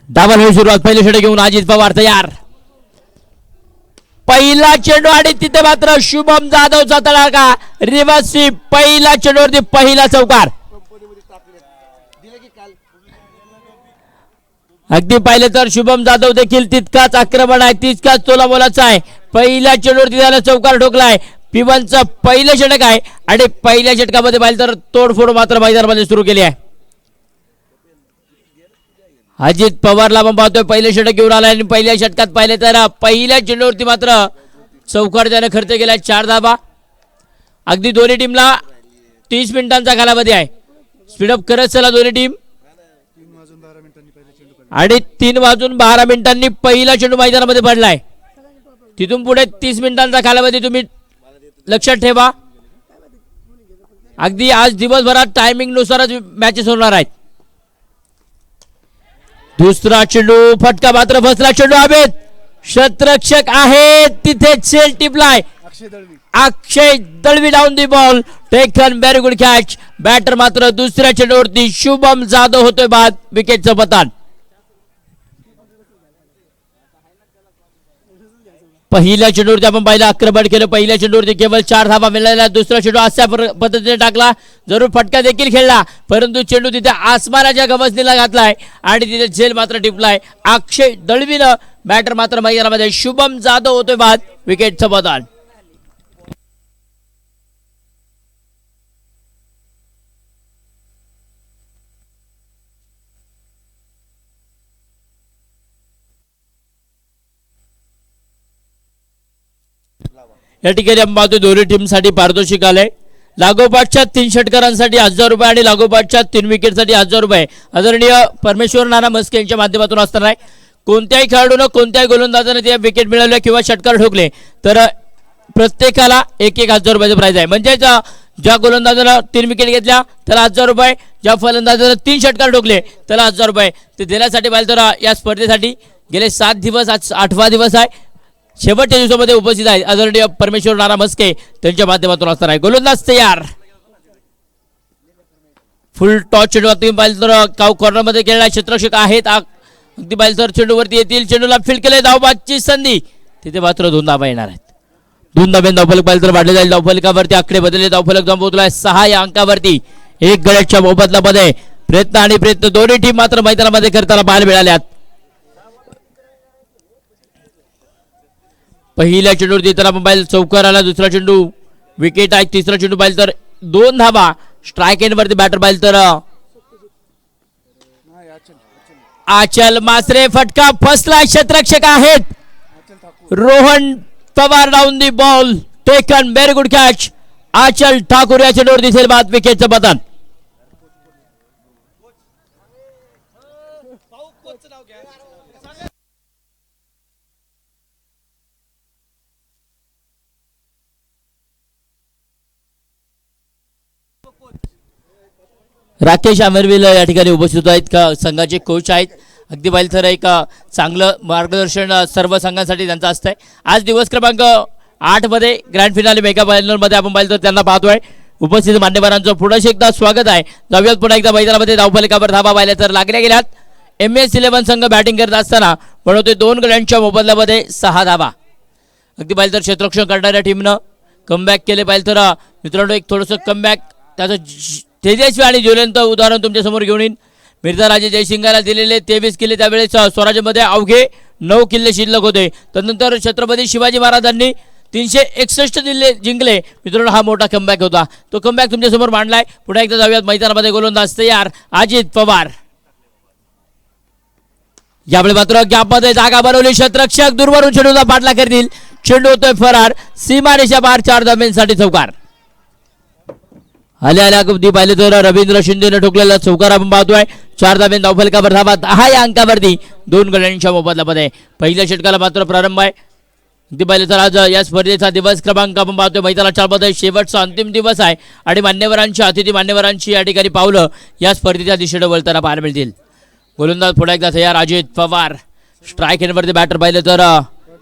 Double होईल सुरुवात. पहिले षटक घेऊन अजित पवार तयार. पहिला चेंडू आणि तिथे मात्र शुभम जाधवचा तडाखा. Reverse sweep. पहिला चेंडूवरती पहिला चौकार. अगदी पाहिले तर शुभम जाधव देखील तितकाच आक्रमण आहे, तितकाच तोलामोलाचा आहे. पहिल्या चेंडूवरती त्याला चौकार ठोकलाय. पिबनचं पहिलं षटक आहे आणि पहिल्या षटकामध्ये पाहिलं तर तोडफोड मात्र मैदानामध्ये सुरू केली आहे. अजित पवारला आपण पाहतोय पहिले षटक घेऊन आलाय आणि पहिल्या षटकात पाहिले तर पहिल्या चेंडूवरती मात्र चौकार त्याने खर्च केलाय. 4 धाबा. अगदी दोन्ही टीमला 30 मिनिटांचा कालावधी आहे. स्पीडअप करत चला दोन्ही टीम. आणि 3 वाजून 12 मिनिटांनी पहिला चेंडू मैदानामध्ये पडलाय. तिथून पुढे 30 मिनिटांचा कालावधी तुम्ही लक्षात ठेवा. अगदी आज दिवसभरात टायमिंग नुसारच मॅचेस होणार आहेत. दुसरा चेंडू फटका मात्र बसला. चेंडू हवेत. क्षेत्ररक्षक आहे तिथे चेल टिपलाय. Akshay Dalvi down the ball. Taken very good catch. Batter मात्र दुसऱ्या चेंडूवरती शुभम जाधव होतोय बाद. विकेटचं पतन. पहिल्या चेंडूवरती आपण पाहिलं आक्रमण केलं. पहिल्या चेंडूवरती केवळ 4 धावा मिळाल्या. दुसरा चेंडू अशा पद्धतीने टाकला. जरूर फटका देखील खेळला परंतु चेंडू तिथे आसमानाच्या गवसणीला घातलाय आणि तिथे झेल मात्र टिपलाय. अक्षय दळवीनं. बॅटर मात्र मैदानामध्ये शुभम जाधव होतोय बाद. विकेटचं पतन. या ठिकाणी आपण पाहतो दोन्ही टीमसाठी पारितोषिक आलंय. लागोपाठच्या 3 षटकारांसाठी 1000 रुपये आणि लागोपाठच्या 3 विकेटसाठी 1000 रुपये आदरणीय परमेश्वर नाना मस्के यांच्या माध्यमातून असणार आहे. कोणत्याही खेळाडूनं कोणत्याही गोलंदाजाने ते विकेट मिळवले किंवा षटकार ठोकले तर प्रत्येकाला 1,000 रुपयाचं प्राइज आहे. म्हणजे ज्या गोलंदाजानं 3 विकेट घेतल्या त्याला 1000 रुपये, ज्या फलंदाजानं 3 षटकार ठोकले त्याला 1000 रुपये. ते देण्यासाठी पाहिलं तर या स्पर्धेसाठी गेले 7 दिवस आज 8वा दिवस आहे. शेवटच्या दिवसामध्ये उपस्थित आहे आदरणीय परमेश्वर नाना मस्के त्यांच्या माध्यमातून असणार आहे. गोलंदाज तयार. फुल टॉस चेंडू तुम्ही पाहिलं तर काव कॉर्नर मध्ये खेळला. क्षेत्ररक्षक आहेत. अगदी पाहिलं तर चेंडूवरती येतील. चेंडूला फील्ड केले. धावबादची संधी. तिथे मात्र 2 धावा येणार आहेत. 2 धाब्यान धावफलक पाहिलं तर वाढले जाईल. धावफलकावरती आकडे बदलले. धावफलक जमवतलाय 6 या अंकावरती. 1 गड्याच्या मोबदल्यामध्ये प्रयत्न दोन्ही टीम मात्र मैदानामध्ये करताना पाहायला मिळाल्यात. पहिल्या चेंडूवरती तर आपण पाहिलं चौकार आला. दुसरा चेंडू विकेट आहे. तिसरा चेंडू पाहिलं तर 2 धावा. स्ट्राईक एंड वरती बॅटर पाहिलं तर आचल मासरे. फटका फसला. क्षेत्ररक्षक आहेत Rohan Pawar down the ball. Taken very good catch. Aanchal Thakur या चेंडूवर दिसेल बाद. विकेटचं पतन. राकेश आमरविल या ठिकाणी उपस्थित आहेत का संघाचे कोच आहेत. अगदी पाहिलं तर एक चांगलं मार्गदर्शन सर्व संघांसाठी त्यांचं असतंय. आज दिवस क्रमांक 8 मध्ये ग्रँड फिनाले मेगा फायनल मध्ये आपण पाहिलं तर त्यांना पाहतोय. उपस्थित मान्यवरांचं पुन्हा एकदा स्वागत आहे. जाऊयात पुन्हा एकदा मैदानामध्ये. धावफलकावर धावा पाहिल्या तर लागल्या गेल्यात. MS11 संघ बॅटिंग करत असताना बनवतोय 2 गड्यांच्या मोबदल्यामध्ये 6 धावा. अगदी पाहिलं तर क्षेत्ररक्षण करणाऱ्या टीमनं कमबॅक केले. पाहिलं तर मित्रांनो एक थोडंसं कमबॅक त्याचं तेजस्वी आणि ज्वलंत उदाहरण तुमच्या समोर घेऊन येईन. मिर्झा राजे जयसिंगाला दिलेले 23 किल्ले त्यावेळेस स्वराज्यामध्ये अवघे 9 किल्ले शिल्लक होते. त्यानंतर छत्रपती शिवाजी महाराजांनी 361 किल्ले जिंकले. मित्रांनो हा मोठा कमबॅक होता. तो कमबॅक तुमच्या समोर मांडलाय. पुन्हा एकदा जाऊयात मैदानामध्ये. गोलंदाज तयार अजित पवार. यावेळी मात्र गॅपमध्ये जागा बनवली. क्षेत्ररक्षक दूरवरून चेंडूचा पाठला करतील. चेंडू होतोय फरार. सीमारेषा बाहेर. 4 धाब्यांसाठी चौकार. आल्या अगदी पाहिले तर रवींद्र शिंदेने ठोकलेला चौकार आपण पाहतोय. 4 धाब्यान धावफलकावर धावा 10 या अंकावरती 2 गड्यांच्या मोबदल्यामध्ये. पहिल्या षटकाला मात्र प्रारंभ आहे. अगदी पाहिले तर आज या स्पर्धेचा दिवस क्रमांक आपण पाहतोय मैदानाच्या मध्ये शेवटचा अंतिम दिवस आहे आणि मान्यवरांची अतिथी मान्यवरांची या ठिकाणी पावलं या स्पर्धेच्या दिशेने वळताना पाहायला मिळतील. गोलंदाज पुन्हा एकदा तयार अजित पवार. स्ट्राईक एंडवरती बॅटर पाहिलं तर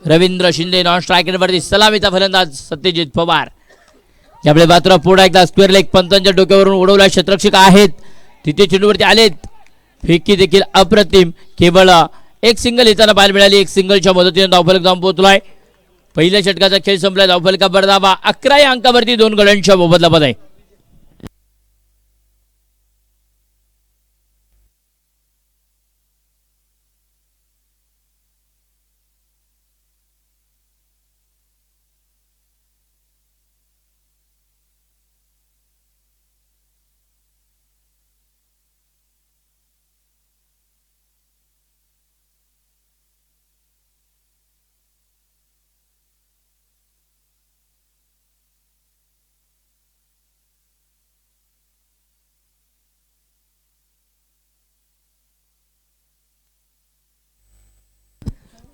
रवींद्र शिंदे. नॉन स्ट्राईक एंडवरती सलामीचा फलंदाज सत्यजित पवार. यावेळी मात्र पुन्हा एकदा स्क्वेअर लेग पंतांच्या डोक्यावरून उडवला. क्षेत्ररक्षक आहेत तिथे चेंडूवरती आलेत. फेकी देखील अप्रतिम. केवळ एक सिंगल येताना पाहायला मिळाली. एक सिंगलच्या मदतीने धावफलक जाऊन पोहोचलाय. पहिल्या षटकाचा खेळ संपला. धावफलकावर धावा 11 या अंकावरती 2 गड्यांच्या मोबदला आहे.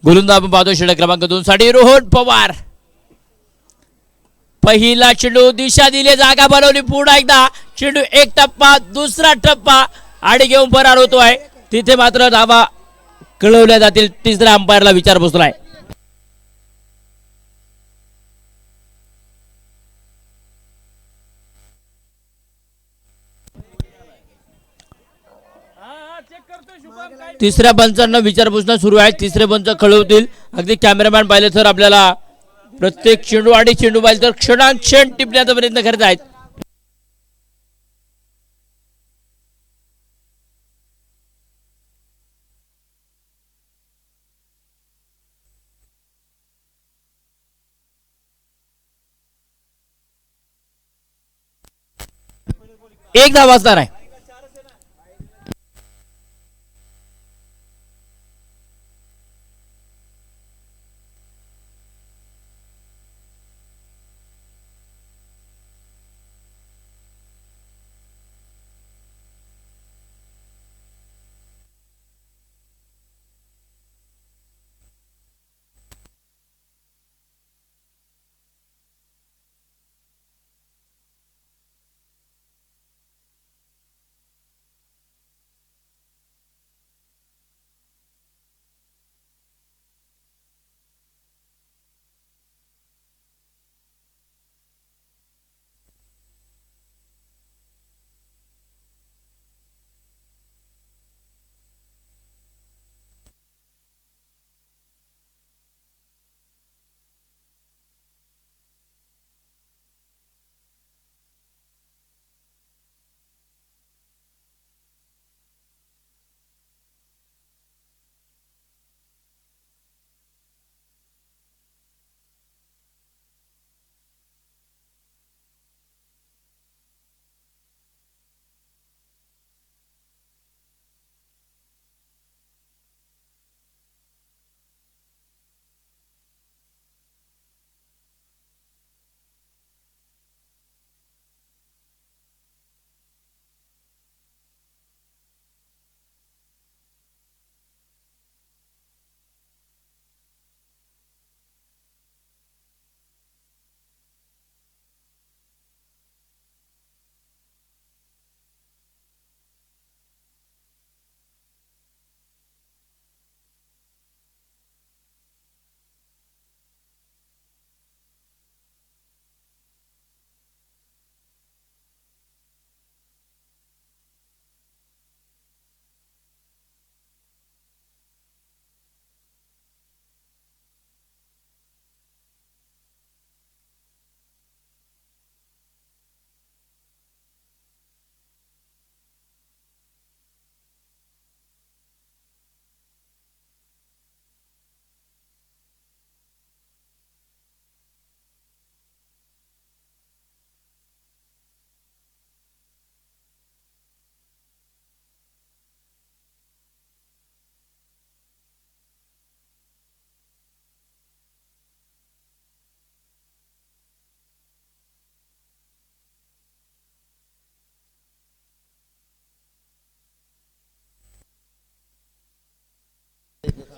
गोलंदाज आपण पाहतो षटक क्रमांक 2 साठी रोहन पवार. पहिला चेंडू दिशा दिली, जागा बनवली. पुन्हा एकदा चेंडू एक टप्पा, दुसरा टप्पा आणि घेऊन फरार होतोय. तिथे मात्र धावा कळवल्या जातील. तिसऱ्या अंपायरला विचार बसलाय. तिसऱ्या पंचांना विचारपूस सुरू आहे. तिसरे पंच कळवतील. अगदी कॅमेरामॅन पाहिले तर आपल्याला प्रत्येक चेंडू आणि चेंडू पाहिजे तर क्षणाक्षण टिपण्याचा प्रयत्न करत आहेत. एक धाव असणार आहे.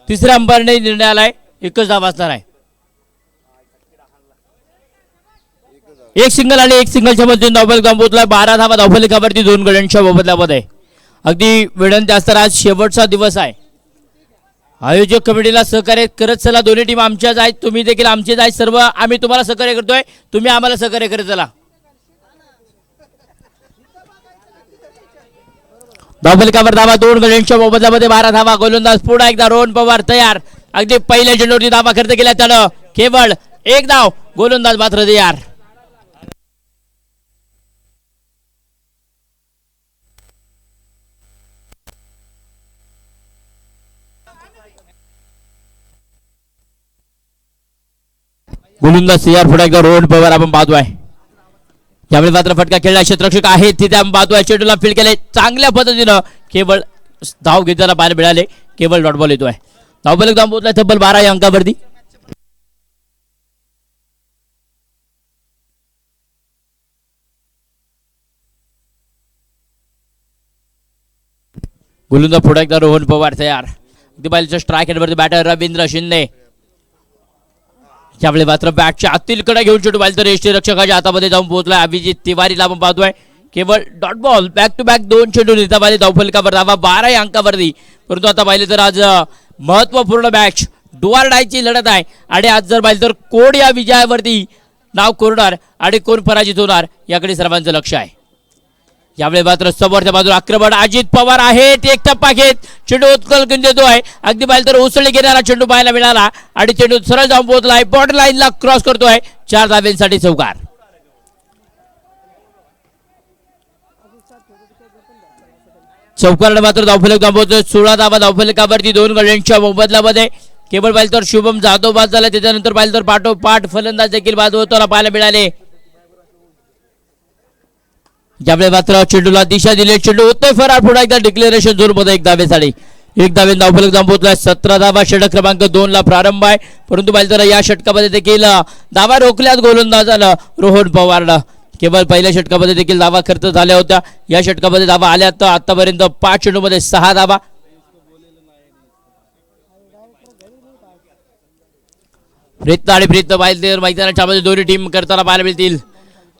तिसऱ्या अंपायरने निर्णय आलाय. एकच धाव असणार आहे. एक सिंगल आणि एक सिंगलच्या मध्ये धावफलक गंबोतला. 12 धावा धावफलकावरती 2 गड्यांच्या मोबदल्यामध्ये. अगदी विनंती असताना आज शेवटचा दिवस आहे. आयोजक कमिटीला सहकार्य करत चला. दोन्ही टीम आमच्याच आहेत, तुम्ही देखील आमचेच आहेत. सर्व आम्ही तुम्हाला सहकार्य करतोय, तुम्ही आम्हाला सहकार्य करत चला. धावफलकावर धावा 2 गड्यांच्या मोबदल्यामध्ये 12 धावा. गोलंदाज पुन्हा एकदा रोहन पवार तयार. अगदी पहिल्या चेंडूवरती धावा खर्च केला त्यानं केवळ 1 धाव. गोलंदाज मात्र तयार. गोलंदाज तयार. पुढे एकदा रोहन पवार आपण पाहतोय. यावेळी मात्र फटका खेळला क्षेत्ररक्षक आहेत तिथे आपण पाहतोय. चेंडूला फील्ड केले चांगल्या पद्धतीनं. केवळ धाव घेताना पाहायला मिळाले. केवळ डॉट बॉल येतोय. धावफलक धाव पोहोचलाय तब्बल 12 या अंकावरती. गोलंदाज पुढे एकदा रोहन पवार तयार. अगदी बाईलच्या स्ट्राईक हँडवरती बॅटर रवींद्र शिंदे. यावेळी मात्र बॅटच्या आतील कडे घेऊन चेंडू बाईल तर यष्टीरक्षकाच्या हातामध्ये जाऊन पोहोचलाय. अभिजित तिवारीला आपण पाहतोय. केवळ dot ball. Back to back 2 चेंडू नेता पाहिले धावफलकावर धावा 12 या अंकावरती. परंतु आता पाहिले तर आज महत्वपूर्ण मॅच डू ऑर डायची लढत आहे. आणि आज जर पाहिलं तर कोण या विजयावरती नाव कोरणार आणि कोण पराजित होणार याकडे सर्वांचं लक्ष आहे. यावेळी मात्र समोरच्या बाजूला आक्रमण अजित पवार आहेत. एक टप्पा घेत चेंडू उत्कल घेऊन देतोय. अगदी पाहिलं तर उसळी घेणारा चेंडू पाहायला मिळाला आणि चेंडू सरळ जाऊन पोहोचलाय. बॉर्डर लाईनला क्रॉस करतोय. 4 धावेंसाठी चौकार. चौकाराने मात्र धावफलक थांबवतोय. 16 धावा धावफलकावरती 2 गड्यांच्या मोबदल्यामध्ये. केवळ पाहिलं तर शुभम जाधव बाद झाला. त्याच्यानंतर पाहिलं तर पाठोपाठ फलंदाज देखील बाद होताना पाहायला मिळाले. ज्यावेळी मात्र चेंडूला दिशा दिली. चेंडू होतोय फरार. पुढे एकदा डिक्लेरेशन झोन मध्ये 1 धावेसाठी. 1 धावे धावफलक थांबवतोय. 17 धावा. षटक क्रमांक 2 ला प्रारंभ आहे. परंतु पाहिलं तर या षटकामध्ये देखील धावा रोखल्यात गोलंदाजानं रोहन पवारनं. केवळ पहिल्या षटकामध्ये देखील धावा खर्च झाल्या होत्या. या षटकामध्ये धावा आल्या तर आतापर्यंत 5 चेंडूमध्ये 6 धावा. प्रयत्न आणि प्रयत्न पाहिजे मैदानाच्या मध्ये दोन्ही टीम करताना पाहायला मिळतील.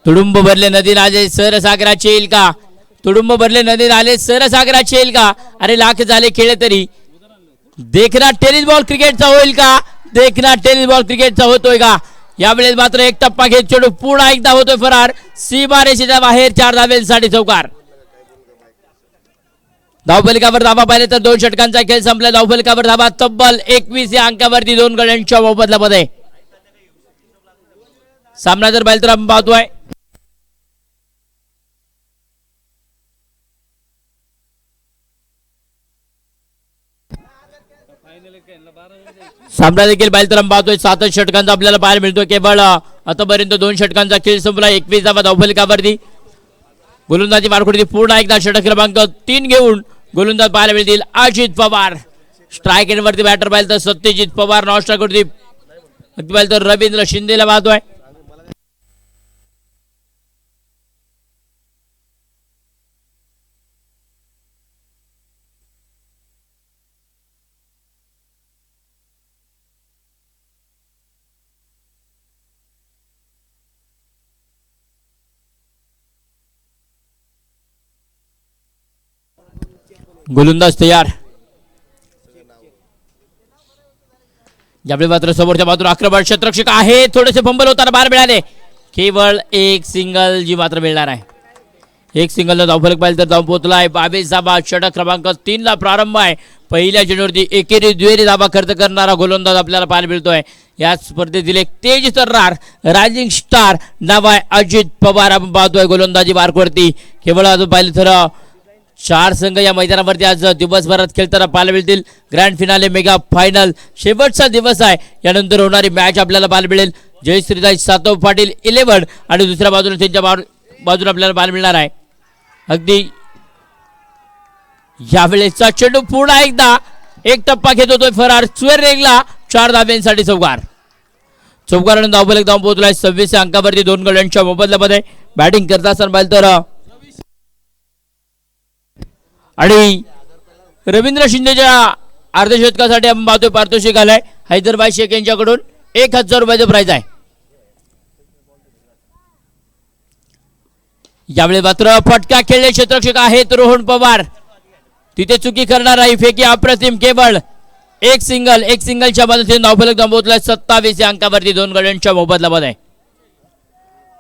तुडुंब भरले नदी नाले सरसागराचे येईल का. तुडुंब भरले नदी नाले सरसागराचे येईल का. अरे लाख झाले खेळ तरी देखना टेनिस बॉल क्रिकेटचा होईल का. देखना टेनिस बॉल क्रिकेटचा होतोय का. यावेळेस मात्र 1 टप्पा घेत चेंडू पुन्हा एकदा होतोय फरार. सीमारेषेच्या बाहेर. 4 धावेसाठी चौकार. धावफलकावर धावा पाहिले तर 2 षटकांचा खेळ संपला. धावफलकावर धावा तब्बल 21 या अंकावरती 2 गड्यांच्या मोबदल्यामध्ये. सामना जर पाहिलं तर आपण पाहतोय सामना देखील पाहिलं तर आपण पाहतोय 7 षटकांचा आपल्याला पाहायला मिळतोय. केवळ आतापर्यंत 2 षटकांचा खेळ संपला. 21 धावा धावफलकावरती. गोलंदाजी मारकुटी पुन्हा एकदा षटक क्रमांक 3 घेऊन गोलंदाज पाहायला मिळतील. अजित पवार स्ट्राईक एंडवरती बॅटर पाहिलं तर सत्यजित पवार. नॉन स्ट्राईक वरती पाहिलं तर रवींद्र शिंदेला पाहतोय. गोलंदाज तयार. यावेळी मात्र समोरच्या बाजूला आक्रमण क्षेत्ररक्षक आहे. थोडेसे फंबल होताना बाहेर मिळाले. केवळ 1 सिंगल जी मात्र मिळणार आहे. 1 सिंगल धावफलक पाहिलं तर धाव पोहोचलाय. 22 धावा. षटक क्रमांक 3 ला प्रारंभ आहे. पहिल्या चेंडूवरती एकेरी दुहेरी धावा खर्च करणारा गोलंदाज आपल्याला पाहायला मिळतोय. या स्पर्धेतील एक तेज तर्रार रायझिंग स्टार नाव आहे अजित पवार. आपण पाहतोय गोलंदाजी मार्कवरती. केवळ अजून पाहिलं तर 4 संघ या मैदानावरती आज दिवसभरात खेळताना पाहायला मिळतील. ग्रँड फिनाले मेगा फायनल शेवटचा दिवस आहे. यानंतर होणारी मॅच आपल्याला पाहायला मिळेल. जयश्रीताई सातव पाटील 11 आणि दुसऱ्या बाजूने त्यांच्या बाजूने आपल्याला पाहायला मिळणार आहे. अगदी यावेळेचा चेंडू पुन्हा एकदा 1 टप्पा घेत होतोय फरार. स्वेर रेगला. 4 धाब्यांसाठी चौकार. चौकाराने धावफलक धाव पोहोचलाय. 26 अंकावरती 2 गड्यांच्या मोबदल्यामध्ये. बॅटिंग करत असताना पाहिलं तर आणि रवींद्र शिंदेच्या अर्धशतकासाठी आपण पाहतोय पारितोषिक आलाय हैदरबाई शेख यांच्याकडून 1000 रुपयाचं प्राइज आहे. यावेळी मात्र फटका खेळले क्षेत्ररक्षक आहेत रोहन पवार. तिथे चुकी करणार आहे फेकी अप्रतिम. केवळ 1 सिंगलच्या मदतीने धावफलक थांबवतलाय. 27 या अंकावरती 2 गड्यांच्या मोबदल्यामध्ये.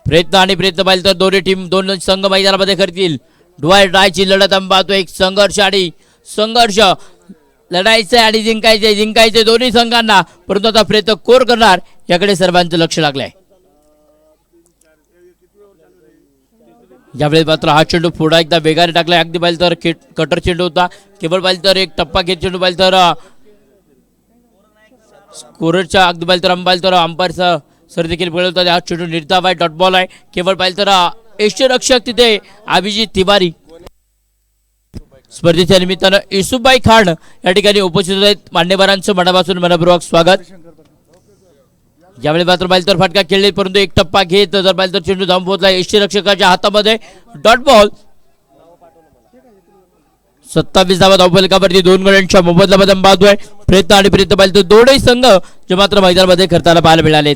प्रयत्न आणि प्रयत्न पाहिलं तर दोन्ही टीम 2 संघ मैदानामध्ये करतील. डुआय डायची लढत आपण पाहतो. एक संघर्ष आणि संघर्ष लढायचं आणि जिंकायचे दोन्ही संघांना. परंतु आता प्रयत्न कोर करणार याकडे सर्वांचं लक्ष लागलंय. यावेळी मात्र हा चेंडू पुढा एकदा वेगाने टाकलाय. अगदी पाहिलं तर कटर चेंडू होता. केवळ पाहिलं तर एक टप्पा घेत चेंडू पाहिलं तर स्कोररच्या अगदी पाहिलं तर अंपायरचा सर देखील मिळवतात. हा चेंडू निर्धाव आहे, डॉट बॉल आहे. केवळ पाहिलं तर यष्टीरक्षक तिथे अभिजित तिवारी. स्पर्धेच्या निमित्तानं येसुबाई खान या ठिकाणी उपस्थित आहेत. मान्यवरांचं मनापासून मनपूर्वक स्वागत. यावेळी मात्र पाहिलं तर फटका खेळले परंतु एक टप्पा घेत जर पाहिलं तर चेंडू धावून पोहोचला यष्टीरक्षकाच्या हातामध्ये. Dot ball. 27 धावा धावफलकावरती 2 गड्यांच्या मोबदल्यामध्ये पाहतोय. प्रयत्न आणि प्रयत्न पाहिलं तर दोन्ही संघ जे मात्र मैदानामध्ये करताना पाहायला मिळालेत.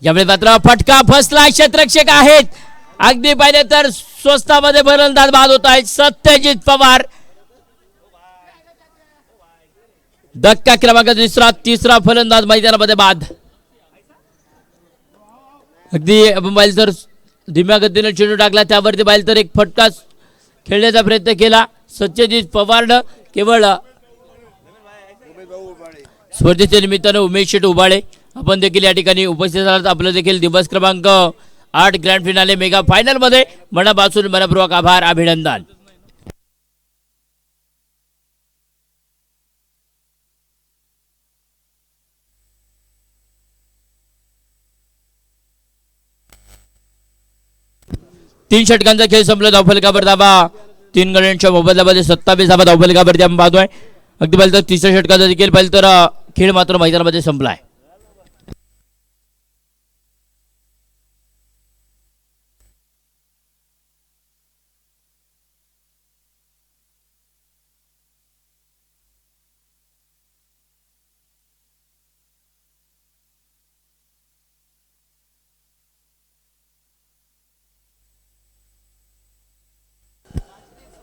यावेळी मात्र फटका फसला. क्षेत्ररक्षक आहेत अगदी पाहिले तर स्वस्तामध्ये फलंदाज बाद होत आहेत. सत्यजित पवार. धक्का क्रमांक तिसरा फलंदाज मैदानामध्ये बाद. अगदी आपण पाहिलं तर धीम्या गतीने चेंडू टाकला. त्यावरती पाहिलं तर एक फटका खेळण्याचा प्रयत्न केला सत्यजित पवारनं. केवळ स्पर्धेच्या निमित्तानं उमेश शेट उबाळे आपण देखील या ठिकाणी उपस्थित आहात. आपलं देखील दिवस क्रमांक 8 ग्रँड फिनाले मेगा फायनल मध्ये मनापासून मनपूर्वक आभार, अभिनंदन. तीन षटकांचा खेळ संपला. धावफलकावर धावा 3 गड्यांच्या मोबदल्यामध्ये 27 धावा धावफलकावरती आपण पाहतोय. अगदी पाहिलं तर तिसऱ्या षटकाचा देखील पाहिलं तर खेळ मात्र मैदानामध्ये संपलाय.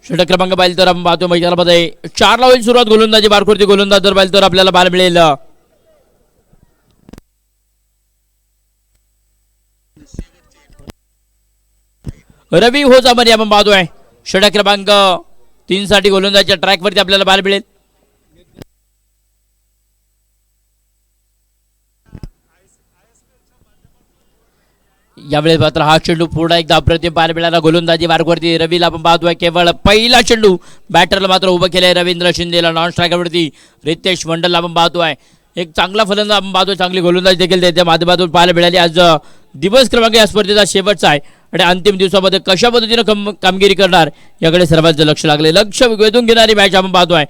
षटक क्रमांक पाहिलं तर आपण पाहतो मैदानामध्ये 4 ला होईल सुरुवात. गोलंदाजी बारकोरती गोलंदाज जर पाहिलं तर आपल्याला बाल मिळेल रवी होजामनी. आपण पाहतोय षटक क्रमांक 3 साठी गोलंदाजच्या ट्रॅक वरती आपल्याला बाल मिळेल. यावेळेस मात्र हा चेंडू पुढे एकदा अप्रतिम पाहायला मिळाला. गोलंदाजी मार्गवरती रवीला आपण पाहतोय. केवळ पहिला चेंडू बॅटरला मात्र उभं केलंय रवींद्र शिंदेला. नॉन स्ट्रायकरवरती रितेश मंडलला आपण पाहतोय. एक चांगला फलंदाज आपण पाहतोय. चांगली गोलंदाजी देखील त्याच्या माध्यमातून पाहायला मिळाली. आज दिवस क्रमांक या स्पर्धेचा शेवटचा आहे आणि अंतिम दिवसामध्ये कशा पद्धतीनं कामगिरी करणार याकडे सर्वांचं लक्ष लागले. लक्ष वेधून घेणारी मॅच आपण पाहतोय.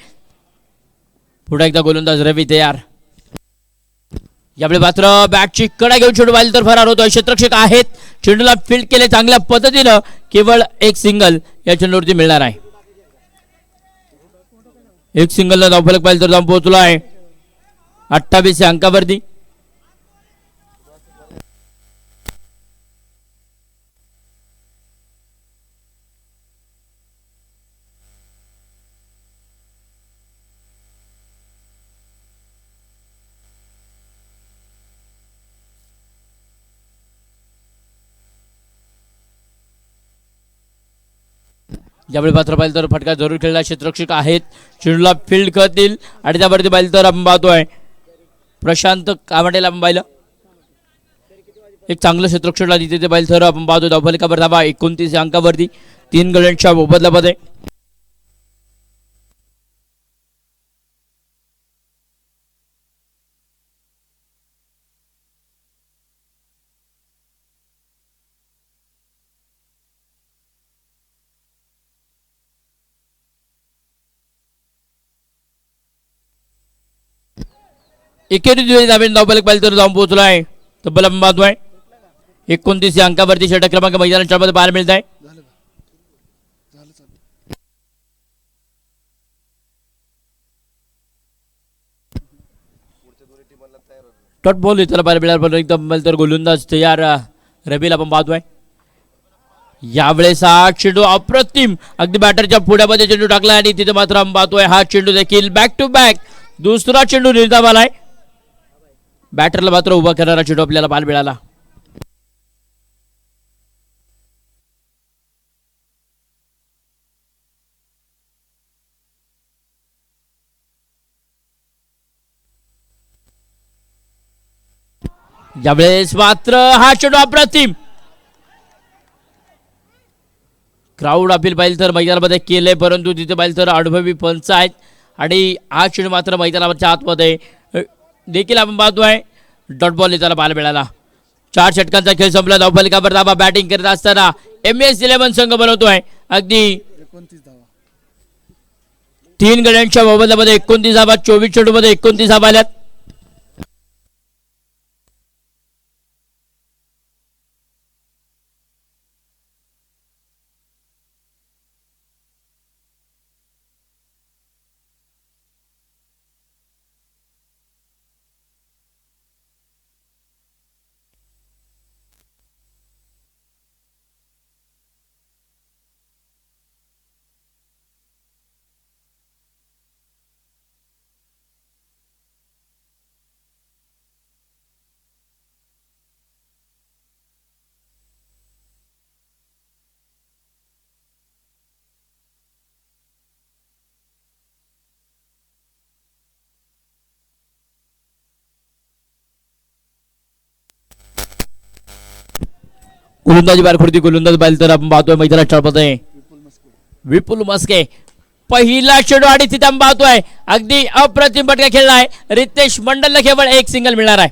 पुढे एकदा गोलंदाज रवी तयार. यावेळी मात्र बॅटची कडा घेऊन चेंडू पाहिलं तर फरार होतोय. क्षेत्ररक्षक आहेत. चेंडूला फील्ड केले चांगल्या पद्धतीनं. केवळ एक सिंगल या चेंडूवरती मिळणार आहे. एक सिंगलला धावफलक पाहिलं तर जाऊन पोहोचला आहे 28 अंकावरती. यावेळी मात्र पाहिलं तर फटका जरूर खेळला. क्षेत्ररक्षक आहेत. चेंडूला फील्ड करतील आणि त्यावरती पाहिलं तर आपण पाहतोय प्रशांत कामटेला आपण पाहिलं. एक चांगलं क्षेत्ररक्षकला तिथे पाहिलं तर आपण पाहतो धावफलकावर धावा 29 अंकावरती 3 गड्यांच्या मोबदल्यामध्ये. एकेरी धावफलक पाहिलं तर जाऊन पोहोचलाय. तब्बल आपण पाहतोय 29 अंकावरती षटक क्रमांक मैदानाच्या मध्ये पाहायला मिळत आहे. डॉट बॉल त्याला पाहायला मिळाला. एकदम तर गोलंदाज तयार रवीला आपण पाहतोय. यावेळेस हा चेंडू अप्रतिम अगदी बॅटरच्या पुढ्यामध्ये चेंडू टाकला आणि तिथे मात्र आपण पाहतोय हा चेंडू देखील बॅक टू बॅक दुसरा चेंडू निर्धाव आलाय. बॅटरला मात्र उभा करणारा चेंडू आपल्याला बाल मिळाला. यावेळेस मात्र हा चेंडू अप्रतिम. क्राऊड अपील पाहिजे तर मैदानामध्ये केलंय, परंतु तिथे पाहिजे तर अनुभवी पंच आहेत आणि हा चेंडू मात्र मैदानाच्या आतमध्ये देखील आपण पाहतोय. डॉट बॉल त्याला बाल मिळाला. 4 षटकांचा खेळ संपला. धावफलकावर धावा बॅटिंग करत असताना MS11 संघ बनवतोय. अगदी 3 गड्यांच्या मोबदल्यामध्ये 29 धावा, 24 चेंडू मध्ये 29 धावा आल्यात. गोलंदाजी बारखुर्ती गोलंदाज पाहिलं तर आपण पाहतोय मैदानाच्या मध्ये विपुल मस्के. पहिला चेंडू आणि तिथे आपण पाहतोय अगदी अप्रतिम फटका खेळलाय. रितेश मंडलला केवळ एक सिंगल मिळणार आहे.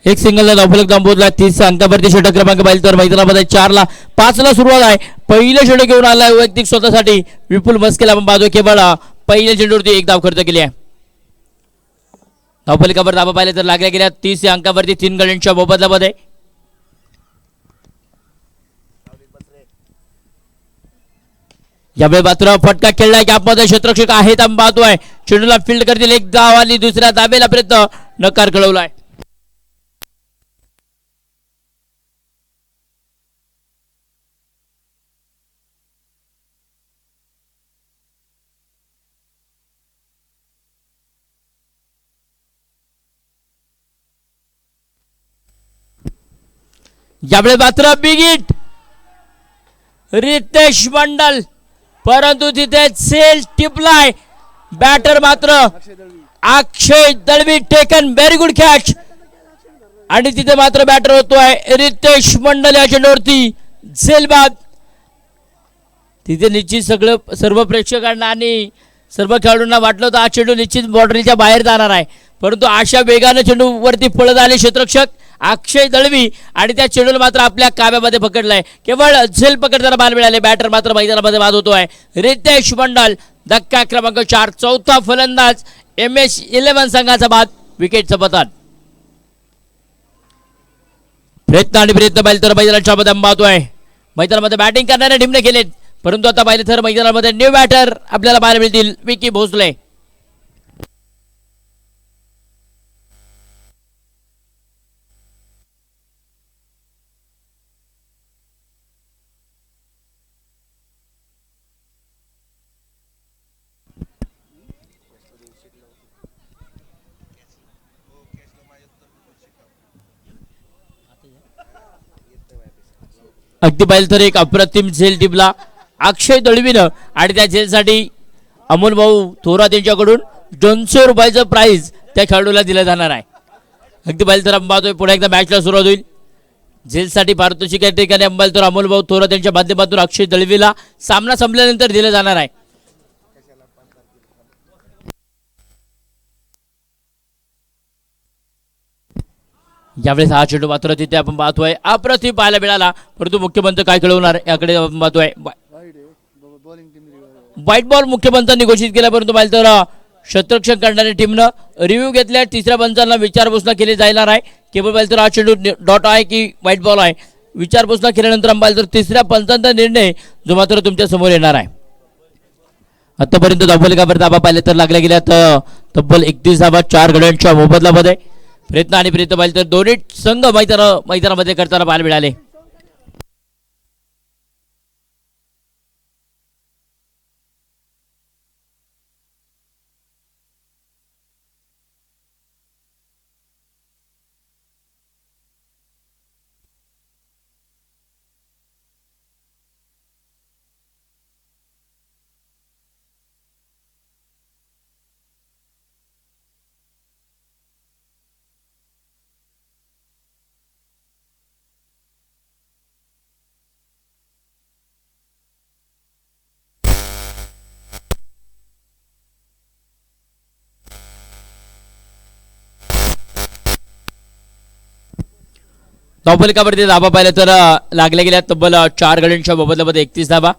एक सिंगलला धावफलक थांबवला. 30 अंकावरती षटक क्रमांक पाहिलं तर मैदानामध्ये 4-5 ला सुरुवात आहे. पहिलं चेंडू घेऊन आलाय वैयक्तिक स्वतःसाठी विपुल मस्केला आपण पाहतोय केवळ पहिल्या चेंडूवरती एक धाव खर्च केली आहे. धावफलकावर धावा पाहिल्या तर लागल्या गेल्या 30 अंकावरती 3 गड्यांच्या मोबदल्यामध्ये. यावेळी मात्र फटका खेळलाय की आपमध्ये क्षेत्ररक्षक आहेत आपण पाहतोय. चेंडूला फील्ड करतील. एक धाव आली. दुसऱ्या धावेला प्रयत्न नकार कळवलाय. यावेळी मात्र बिग हिट रितेश मंडल, परंतु तिथे सेल टिपलाय. बॅटर मात्र Akshay Dalvi taken very good catch. आणि तिथे मात्र बॅटर होतोय रितेश मंडल या चेंडूवरती झेल बाद. तिथे निश्चित सर्व प्रेक्षकांना आणि सर्व खेळाडूंना वाटलं होतं हा चेंडू निश्चित बॉर्डरीच्या बाहेर जाणार आहे, परंतु अशा वेगाने चेंडूवरती पळत आले क्षेत्ररक्षक अक्षय दळवी आणि त्या चेंडूला मात्र आपल्या काब्यामध्ये पकडलाय. केवळ झेल पकडताना बाल मिळाले. बॅटर मात्र मैदानामध्ये बाद होतोय रितेश मंडल. धक्का क्रमांक 4. चौथा फलंदाज MS11 संघाचा बाद. विकेटचं पतन. प्रयत्न पाहिलं तर मैदानाच्या मध्ये पाहतोय मैदानामध्ये बॅटिंग करणारे ढिमणे केलेत, परंतु आता पाहिलं तर मैदानामध्ये न्यू बॅटर आपल्याला बाहेर मिळतील. विकी भोसले. अगदी पाहिलं तर एक अप्रतिम झेल टिपला अक्षय दळवीनं आणि त्या झेलसाठी अमोल भाऊ थोरात यांच्याकडून 200 रुपयाचं प्राइज त्या खेळाडूला दिलं जाणार आहे. अगदी पाहिलं तर आपण पाहतोय पुढे एकदा मॅचला सुरुवात होईल. झेलसाठी पारितोषिक या ठिकाणी अंबाल तर अमोल भाऊ थोरात यांच्या माध्यमातून अक्षय दळवीला सामना संपल्यानंतर दिलं जाणार आहे. यावेळेस हा चेंडू मात्र तिथे आपण पाहतोय अप्रतिम पाहायला मिळाला, परंतु मुख्यमंत्री काय खेळवणार याकडे आपण पाहतोय. व्हाईट बॉल मुख्यमंत्र्यांनी घोषित केला, परंतु पाहिलं तर क्षेत्ररक्षण करणाऱ्या टीमनं रिव्ह्यू घेतल्या. तिसऱ्या पंचांना विचारपूस केली जाणार आहे. केवळ पाहिलं तर हा चेंडू डॉट आहे की व्हाईट बॉल आहे. विचारपूस केल्यानंतर पाहिलं तर तिसऱ्या पंचांचा निर्णय जो मात्र तुमच्या समोर येणार आहे. आतापर्यंत धावफलकावर धावा पाहिले तर लागल्या गेल्यात तब्बल 31 धावा 4 गड्यांच्या मोबदल्यामध्ये. प्रयत्न पाहिजे तर दोन्ही संघ मैदानामध्ये करताना पाहायला मिळाले. धावफलकावरती धाबा पाहिलं तर लागल्या गेल्या तब्बल 4 गड्यांच्या मोबदल्यामध्ये 31 धाबा.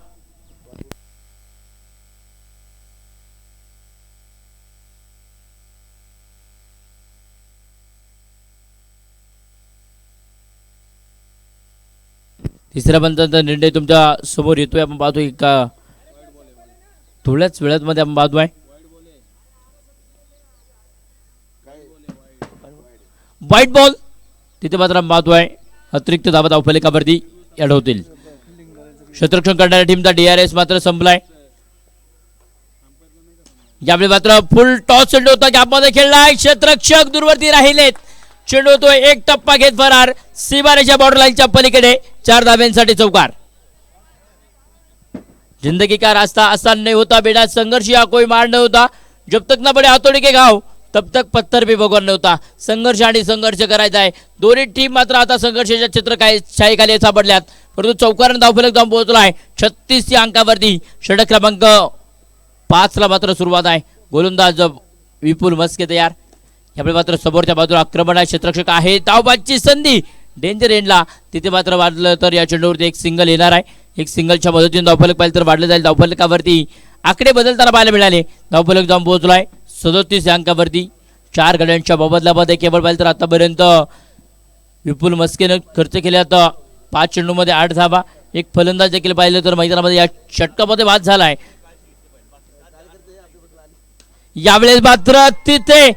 तिसऱ्या पंचांचा निर्णय तुमच्या समोर येतोय. आपण पाहतोय का थोड्याच वेळात मध्ये आपण पाहतोय व्हाईट बॉल. तिथे मात्र आपण पाहतोय अतिरिक्त धाबा धावफलकावरती ऍड होतील. क्षेत्ररक्षण करणाऱ्या टीमचा DRS मात्र संपलाय. यावेळी मात्र फुल टॉस चेंडू होता गॅपमध्ये खेळलाय. क्षेत्ररक्षक दूरवरती राहिलेत. चेंडू होतोय एक टप्पा घेत फरार सीमारेषा बॉर्डर लाईनच्या पलीकडे. 4 धाब्यांसाठी चौकार. जिंदगी का रास्ता आसान नहीं होता बेटा, संघर्ष या कोई मार नहीं होता, जब तक ना बड़े हातोडी के घाव तब तक पत्थर भी भगवान नव्हता. संघर्ष आणि संघर्ष करायचा आहे. दोन्ही टीम मात्र आता संघर्षाच्या चित्र काय छायेखाली सापडल्यात. परंतु चौकारानं धावफलक जाऊन पोहोचलाय 36 या अंकावरती. षटक क्रमांक 5 ला मात्र सुरुवात आहे. गोलंदाज विपुल मस्के तयार. यावेळी मात्र समोरच्या बाजूला आक्रमण आहे. क्षेत्ररक्षक आहे. धावबादची संधी डेंजर एंडला. तिथे मात्र वाढलं तर या चेंडूवरती एक सिंगल येणार आहे. एक सिंगलच्या मदतीने धावफलक पाहिलं तर वाढलं जाईल. धावफलकावरती आकडे बदलताना पाहायला मिळाले. धावफलक जाऊन पोहोचलाय 37 या अंकावरती. 4 गड्यांच्या मोबदल्यामध्ये केवळ पाहिलं तर आतापर्यंत विपुल मस्केनं खर्च केल्यात 5 चेंडूमध्ये 8 धाबा. एक फलंदाज देखील पाहिलं तर मैदानामध्ये या षटकामध्ये बाद झालाय. यावेळेस मात्र तिथे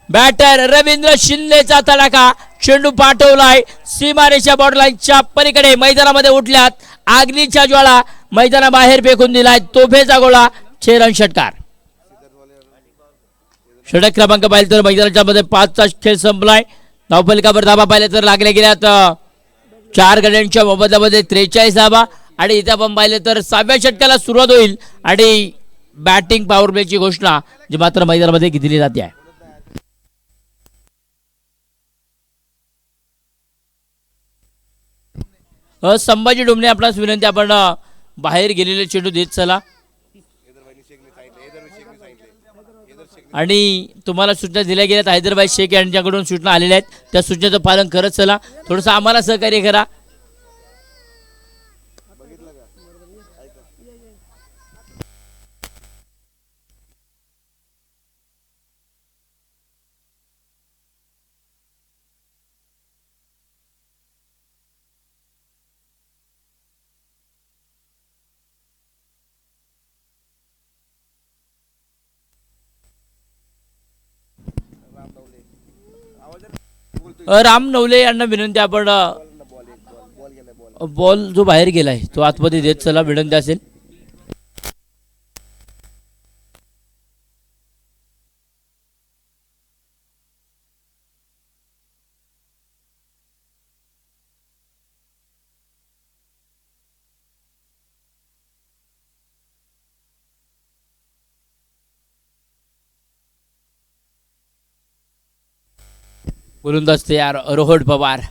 बॅटर रवींद्र शिंदेचा तडाखा. चेंडू पाठवलाय सीमारेषा बॉर्डर लाईनच्या पलीकडे. मैदानामध्ये उठल्यात आग्नीच्या ज्वाळा. मैदानाबाहेर फेकून दिलाय तोफेचा गोळा. 6 रन षटकार. षटक क्रमांक पाहिलं तर मैदानाच्या मध्ये 5चा खेळ संपलाय. धावफलकावर धाबा पाहिलं तर लागल्या गेल्यात 4 गड्यांच्या मोबदल्यामध्ये 43 धाबा. आणि इथे आपण पाहिलं तर 6व्या षटकाला सुरुवात होईल आणि बॅटिंग पॉवर प्लेची घोषणा जी मात्र मैदानामध्ये घेतली जाते आहे. संभाजी डोमणे आपणास विनंती, आपण बाहेर गेलेले चेंडू देत चला. आणि तुम्हाला सूचना दिल्या गेल्यात हैदराबाद शेख यांच्याकडून सूचना आलेल्या आहेत. त्या सूचनेचं पालन करत चला. थोडंसं आम्हाला सहकार्य करा. राम नवले यांना विनंती, आपण बॉल जो बाहेर गेलाय तो आतमध्ये देत चला. विनंती असेल. गोलंदाज तयार रोहट पवार.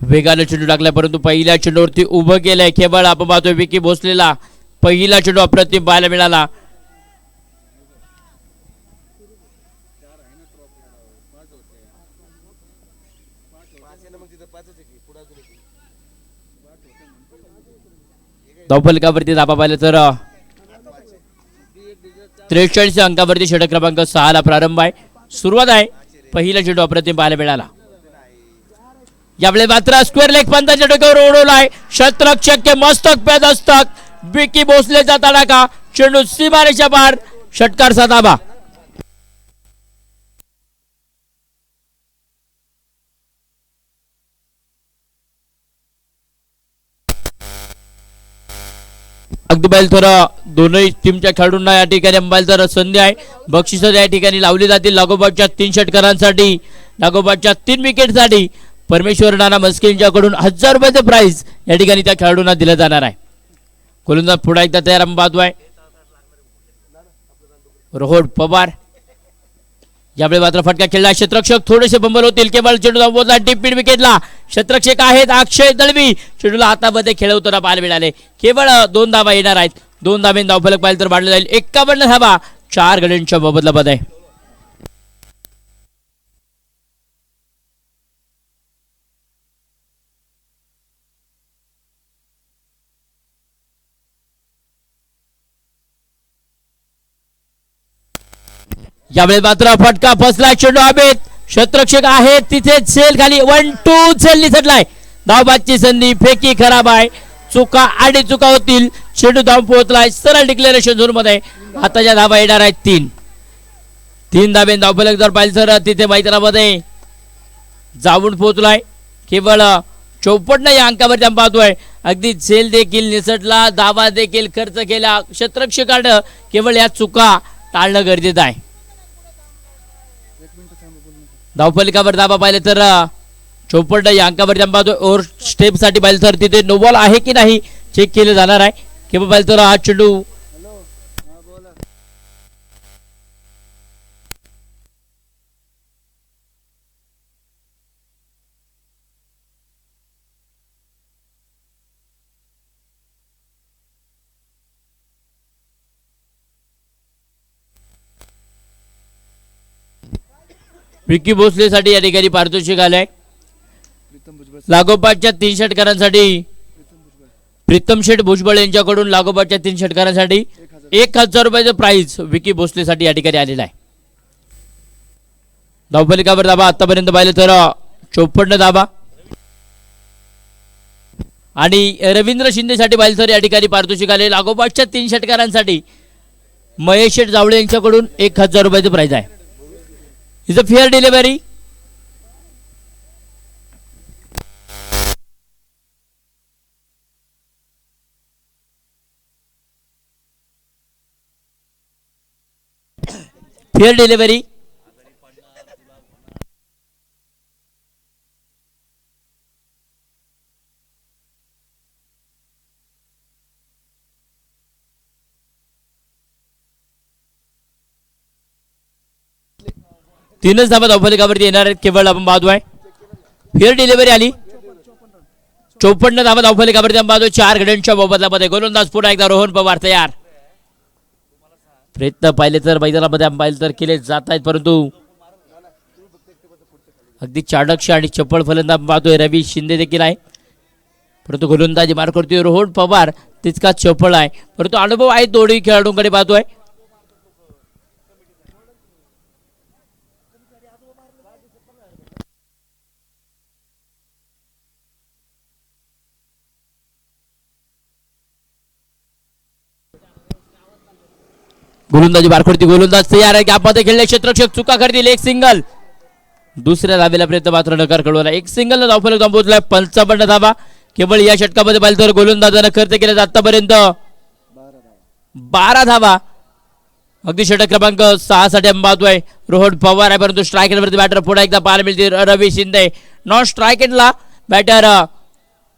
वेगाने चेंडू टाकलाय परंतु पहिल्या चेंडूवरती उभं केलंय. केवळ आपण पाहतोय विकी भोसलेला पहिला चेंडू अप्रतिम पाहायला मिळाला. धावफलकावरती धाबा पाहिलं तर 43 अंकावरती षटक क्रमांक 6 ला प्रारंभ आहे. सुरुवात आहे. पहिला चेंडू अप्रतिम पाहायला मिळाला. यावेळी मात्र स्क्वेअर लेग पंताच्या डोक्यावर ओढवलाय. क्षेत्ररक्षक के मस्तक पे दस्तक. विकी भोसलेचा तडाखा. चेंडू सीमारेषा पार. षटकारचा धाबा. अगदी बैल थोडं दोनही टीमच्या खेळाडूंना या ठिकाणी अंबाल तर संधी आहे. बक्षिस या ठिकाणी लावली जातील. लागोपाठच्या 3 षटकारांसाठी, लागोपाठच्या 3 विकेटसाठी परमेश्वर नाना मस्के यांच्याकडून 1000 रुपयाचे प्राइज या ठिकाणी त्या खेळाडूंना दिलं जाणार आहे. गोलंदाज पुन्हा एकदा तयार बाजू आहे रोहट पवार. यावेळी मात्र फटका खेळला. क्षेत्ररक्षक थोडेसे बंबल होतील. केवळ चेंडू धावला डीप मिड विकेटला. क्षेत्ररक्षक आहेत अक्षय दळवी. चेंडूला हातामध्ये खेळवताना पाहायला मिळाले. केवळ 2 धाबा येणार आहेत. 2 धाबे धावफलक पाहिलं तर वाढलं जाईल. 51 धाबा 4 गड्यांच्या मोबदल्यामध्ये. यावेळी मात्र फटका फसला चेंडू हवेत. क्षेत्ररक्षक आहेत तिथे सेल खाली 1-2 सेल निसटलाय. धावबादची संधी फेकी खराब आहे. चुका आणि चुका होतील. चेंडू धावून पोहोचलाय सरळ डिक्लेरेशन झोन मध्ये. आताच्या धावा येणार आहेत 3 धाबे. धावफलक जर पाहिलं तर तिथे मैदानामध्ये जाऊन पोहोचलाय. केवळ 54 या अंकावरती आपण पाहतोय. अगदी सेल देखील निसटला. धावा देखील खर्च केला. क्षेत्ररक्षकानं केवळ या चुका टाळणं गरजेचं आहे. धावफलकावर धावा पाहिले तर 54 या अंकावरती आपण पाहतोय. ओव्हर स्टेप साठी पाहिलं तर तिथे नो बॉल आहे की नाही चेक केलं जाणार आहे. केवळ पाहिलं तर हा चेंडू विकी भोसलेसाठी या ठिकाणी पारितोषिक आलंय. लागोपाठच्या 3 षटकारांसाठी प्रीतम शेठ भुजबळ यांच्याकडून लागोपाठच्या 3 षटकारांसाठी 1000 रुपयाचं प्राइज विकी भोसलेसाठी या ठिकाणी आलेला आहे. धावफलकावर धाबा आतापर्यंत पाहिलं तर 54 धाबा आणि रवींद्र शिंदेसाठी पाहिलं तर या ठिकाणी पारितोषिक आले. लागोपाठच्या 3 षटकारांसाठी महेश शेठ जावळे यांच्याकडून 1000 रुपयाचं प्राइज आहे. Is a fair delivery. Fair delivery. तीनच धाबा धावफलकावरती येणार आहेत. केवळ आपण पाहतोय फेअर डिलिव्हरी आली. 54 धाबा धावफलकावरती आपण पाहतोय. 4 गड्यांच्या मोबदल्यामध्ये गोलंदाज पुन्हा एकदा रोहन पवार तयार. प्रयत्न पाहिले तर मैदानामध्ये आपण पाहिलं तर केले जात आहेत परंतु अगदी चाणक्य आणि चपळ फलंदाज आपण पाहतोय. रवी शिंदे देखील आहे परंतु गोलंदाजी मार करतोय रोहन पवार तितका चपळ आहे परंतु अनुभव आहे दोन्ही खेळाडूंकडे पाहतोय. गोलंदाजी बारखोडती गोलंदाज तयार आहे. गॅपमध्ये खेळले क्षेत्ररक्षक चुका करतील. एक सिंगल. दुसऱ्या धावेला प्रयत्न मात्र नकार कळवला. एक सिंगल धावफलक थांबवलाय. 55 धावा केवळ या षटकामध्ये पाहिलं तर गोलंदाजानं खर्च केला आतापर्यंत 12 धावा. अगदी षटक क्रमांक 6 साठी आपण पाहतोय रोहन पवार आहे परंतु स्ट्राईक वरती बॅटर पुन्हा एकदा पाहायला मिळते रवी शिंदे. नॉन स्ट्राईक ला बॅटर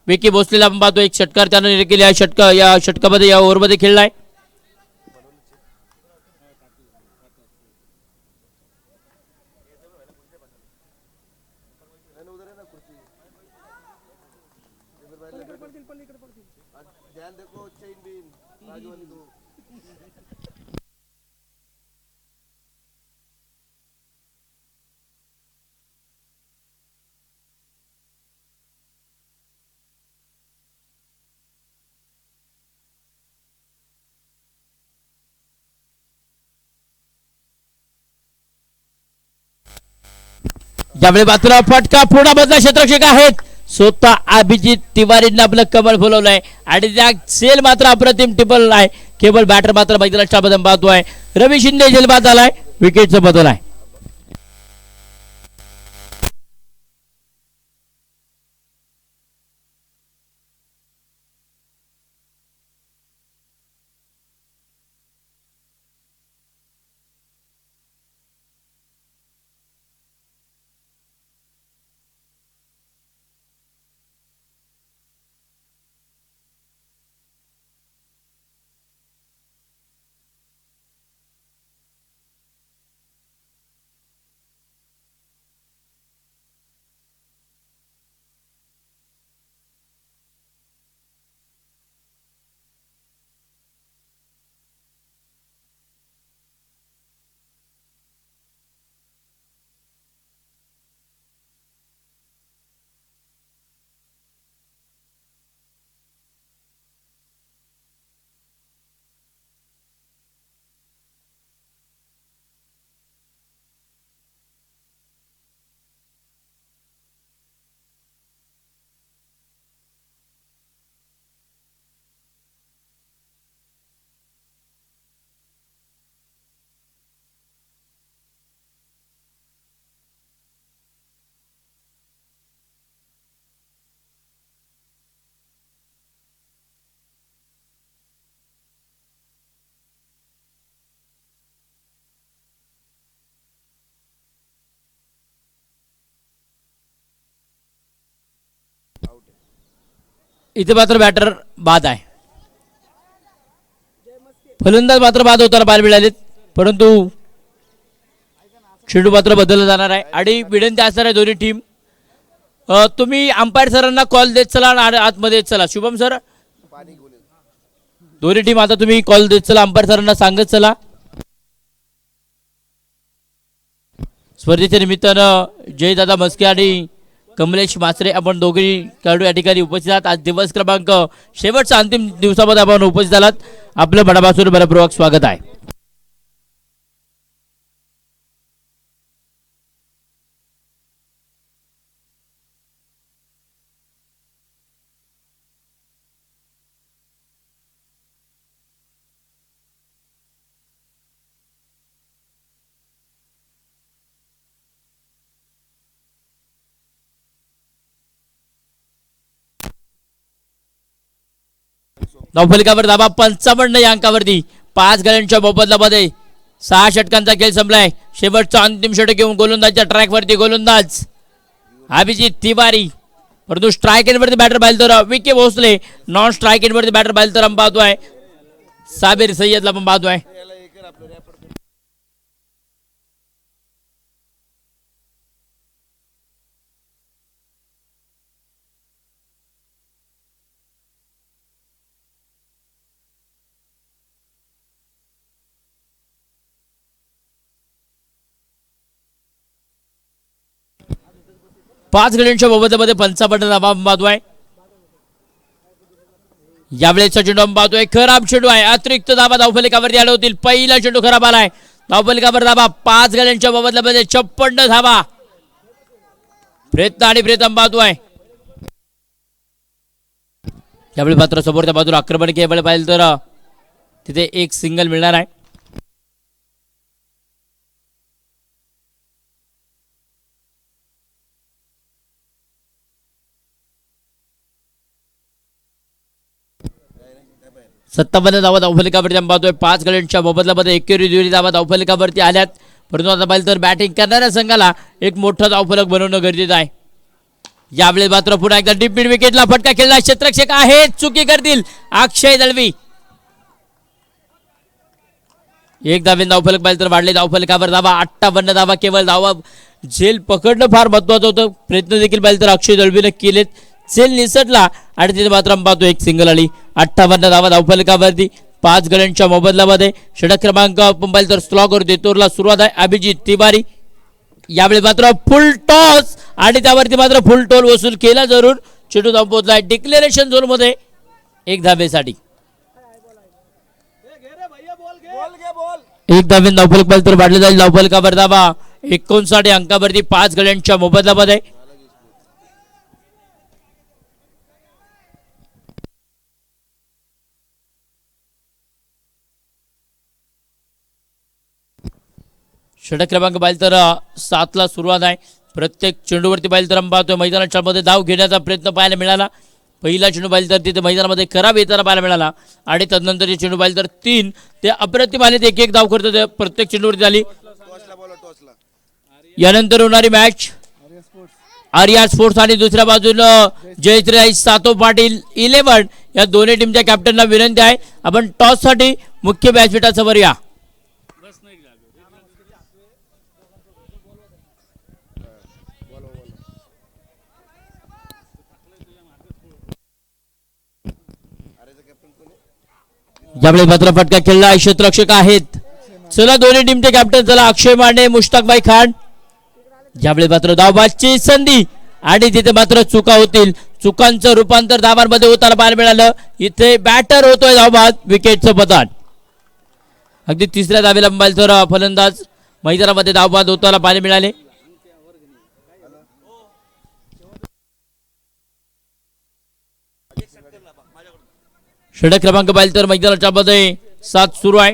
विकी भोसलेला आपण पाहतोय. एक षटकार त्यानं केले. या षटकामध्ये या ओव्हरमध्ये खेळलाय. यावेळी बाजूला फटका पूर्ण बदला क्षेत्ररक्षक आहेत. स्वतः अभिजित तिवारीने आपलं कमळ फुलवलंय आणि त्या सेल मात्र अप्रतिम टिपल आहे. केवळ बॅटर मात्र मैदानाच्या बदल पाहतोय. रवी शिंदे झेलबाद आलाय. विकेटचा बदल आहे. इथे मात्र बॅटर बाद आहे. फलंदाज मात्र बाद होताना पाहायला मिळालेत, परंतु चेंडू मात्र बदलला जाणार आहे. आणि विनंती असणार आहे दोन्ही टीम, तुम्ही अंपायर सरांना कॉल देत चला आणि आतमध्ये येत चला. शुभम सर, दोन्ही टीम आता तुम्ही कॉल देत चला, अंपायर सरांना सांगत चला. स्पर्धेच्या निमित्तानं जयदादा मस्के आणि कमलेश मासरे आपण दोघे खेळाडू या ठिकाणी उपस्थित आहात. आज दिवस क्रमांक शेवटच्या अंतिम दिवसामध्ये आपण उपस्थित आलात. आपलं मनापासून मनपूर्वक स्वागत आहे. धावफलकावर धाबा 55 या अंकावरती 5 गड्यांच्या मोबदल्यामध्ये 6 षटकांचा खेळ संपलाय. शेवटचा अंतिम षटक घेऊन गोलंदाजच्या ट्रॅकवरती गोलंदाज अभिजित तिवारी, परंतु स्ट्राईक एंडवरती बॅटर बाहेर विके भोसले, नॉन स्ट्राईक एंडवरती बॅटर बाहेर आपण पाहतोय साबिर सय्यदला पण पाहतोय. पाच गड्यांच्या मोबदल्यामध्ये 55 धावा पाहतोय. यावेळेचा चेंडू आपण पाहतोय खराब चेंडू आहे, अतिरिक्त धावा धावफलकावरती आले होतील. पहिला चेंडू खराब आलाय. धावफलकावर धावा 5 गड्यांच्या मोबदल्यामध्ये 56 धावा. प्रयत्न आणि प्रयत्न पाहतोय. यावेळी मात्र समोरच्या बाजूला आक्रमण केलं पाहिजे तर तिथे एक सिंगल मिळणार आहे. सत्तावन्न धावा धावफलकावरती आपण पाहतोय. 5 गड्यांच्या मोबदल्यामध्ये 21 धावा धावफलकावरती आल्यात, परंतु आता पाहिलं तर बॅटिंग करणाऱ्या संघाला एक मोठा धावफलक बनवणं गरजेचं आहे. यावेळी मात्र पुन्हा एकदा डीप मिड विकेटला फटका खेळला. क्षेत्ररक्षक आहे, चुकी करतील अक्षय दळवी. एक धावेन धावफलक पाहिलं तर वाढले. धावफलकावर धावा 58 धावा. केवळ धावा झेल पकडणं फार महत्वाचं होतं. प्रयत्न देखील पाहिलं तर अक्षय दळवीने केलेत. झेल निसटला आणि तिथे मात्र आपण पाहतो एक सिंगल आली. 58 धावा धावफलकावरती 5 गड्यांच्या मोबदल्यामध्ये. षटक क्रमांक आपण पाहिलं तर स्लॉगर देतोरला सुरुवात आहे. अभिजित तिवारी यावेळी मात्र फुल टॉस आणि त्यावरती मात्र फुल टोल वसूल केला जरूर. चेंडू धाव पोहोचलाय डिक्लेरेशन झोन मध्ये 1 धावेसाठी. 1 धावेन धावफलक पाहिलं तर वाढले जाईल. धावफलकावर धावा 59 अंकावरती 5 गड्यांच्या मोबदल्यामध्ये. षटक क्रमांक पाहिलं तर 7 ला सुरुवात आहे. प्रत्येक चेंडूवरती पाहिलं तर आपण पाहतोय मैदानाच्या मध्ये धाव घेण्याचा प्रयत्न पाहायला मिळाला. पहिला चेंडू पाहिलं तर तिथे मैदानामध्ये खराब येताना पाहायला मिळाला आणि त्यानंतर चेंडू पाहिलं तर 3 ते अप्रतिम आले. एक एक धाव करतो प्रत्येक चेंडूवरती झाली. यानंतर होणारी मॅच आर्या स्पोर्ट्स आणि दुसऱ्या बाजूला जयश्री सातो पाटील 11 या दोन्ही टीमच्या कॅप्टनला विनंती आहे आपण टॉस साठी मुख्य व्यासपीठासमोर या. यावेळी मात्र फटका खेळला. क्षेत्ररक्षक आहेत चला दोन्ही टीमचे कॅप्टन चला अक्षय मांडे, मुश्ताकभाई खान. यावेळी मात्र धावबादची संधी आणि तिथे मात्र चुका होतील. चुकांचं रूपांतर धावांमध्ये होताना पाहायला मिळालं. इथे बॅटर होतोय धावबाद, विकेटचं पतन. अगदी तिसऱ्या धावेला मोबाईल तर फलंदाज मैदानामध्ये धावबाद होताना पाहायला मिळाले. षटक क्रमांक पाहिलं तर मैदानाच्या मध्ये 7 सुरू आहे.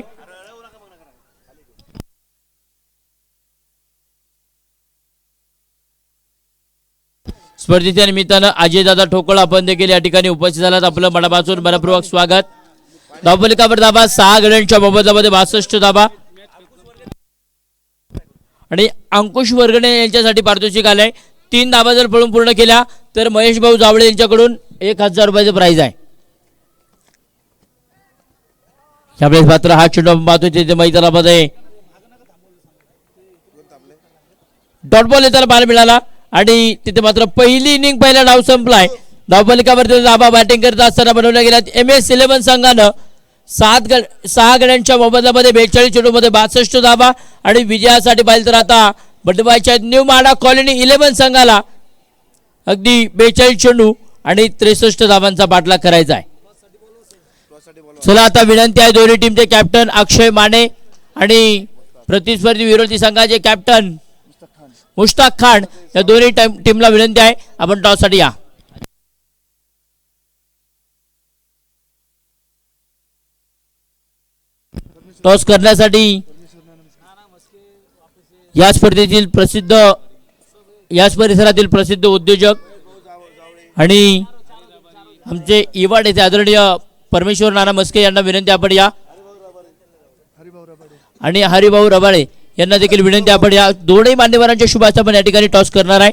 स्पर्धेच्या निमित्तानं अजयदादा ठोकळ आपण देखील या ठिकाणी उपस्थित झालात. आपलं मनापासून मनपूर्वक स्वागत. धावफलकावर धावा 6 गड्यांच्या मोबदल्यामध्ये 62 धावा आणि अंकुश वर्गणे यांच्यासाठी पारितोषिक आलंय. 3 धावा जर पळून पूर्ण केल्या तर महेश भाऊ जावळे यांच्याकडून 1000 रुपयाचं प्राइज आहे. यावेळेस मात्र हा चेंडू पाहतो तिथे मैदानामध्ये डॉट बॉल येताना पाहायला मिळाला आणि तिथे मात्र पहिली इनिंग पहिला डाव संपलाय. धावफलकावरती धाबा बॅटिंग करत असताना बनवल्या गेल्या MS11 संघानं 6 गड्यांच्या मोबदल्यामध्ये 42 चेंडूमध्ये 62 धाबा आणि विजयासाठी पाहिलं तर आता बंडबाईच्या न्यू माडा कॉलनी 11 संघाला अगदी 42 चेंडू आणि 63 धाबांचा पाठलाग करायचा आहे. चला आता विनंती आहे दोन्ही टीमचे कॅप्टन अक्षय माने आणि प्रतिस्पर्धी विरोधी संघाचे कॅप्टन मुश्ताक खान या दोन्ही टीमला विनंती आहे आपण टॉस साठी या. टॉस करण्यासाठी या स्पर्धेतील याच परिसरातील प्रसिद्ध उद्योजक आणि आमचे इवाड येथे आदरणीय परमेश्वर नाना मस्के यांना विनंती आपण या आणि हरिभाऊ रबाळे यांना देखील विनंती आपण या. दोन्ही मान्यवरांच्या शुभाशा आपण या ठिकाणी टॉस करणार आहे.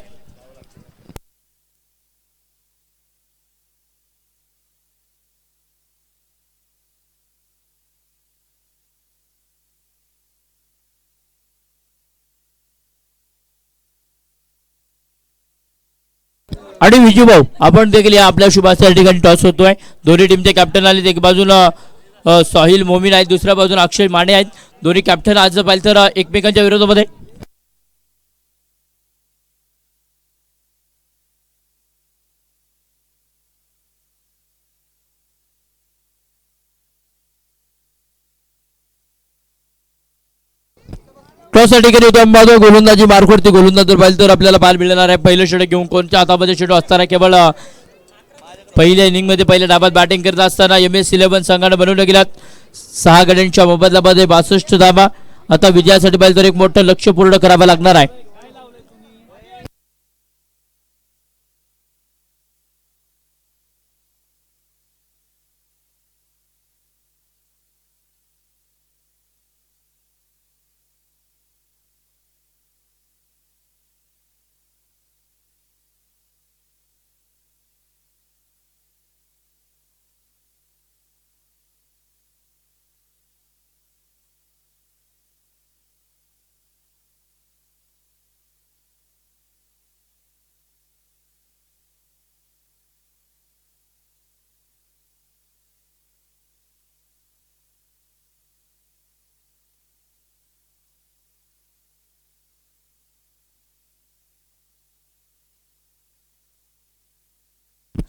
आणि विजूभाऊ आपण देखील या आपल्या शुभाशा या ठिकाणी टॉस होतोय. दोन्ही टीमचे कॅप्टन आले. एक बाजूला साहिल मोमीन आहेत, दुसऱ्या बाजूला अक्षय माने आहेत. दोन्ही कॅप्टन आज पाहिलं तर एकमेकांच्या विरोधामध्ये टॉस या ठिकाणी होतो. गोलंदाजी मार्कवरती गोलंदाज पाहिलं तर आपल्याला पाहायला मिळणार आहे. पहिलं षटक घेऊन कोणत्या हातामध्ये षटक असताना केवळ पहिल्या इनिंग मध्ये पहिल्या डाबात बॅटिंग करत असताना MS11 संघाने बनवल्या गेल्यात 6 गड्यांच्या मोबदल्यामध्ये 62 धाबा. आता विजयासाठी पाहिलं तर एक मोठं लक्ष्य पूर्ण करावं लागणार आहे.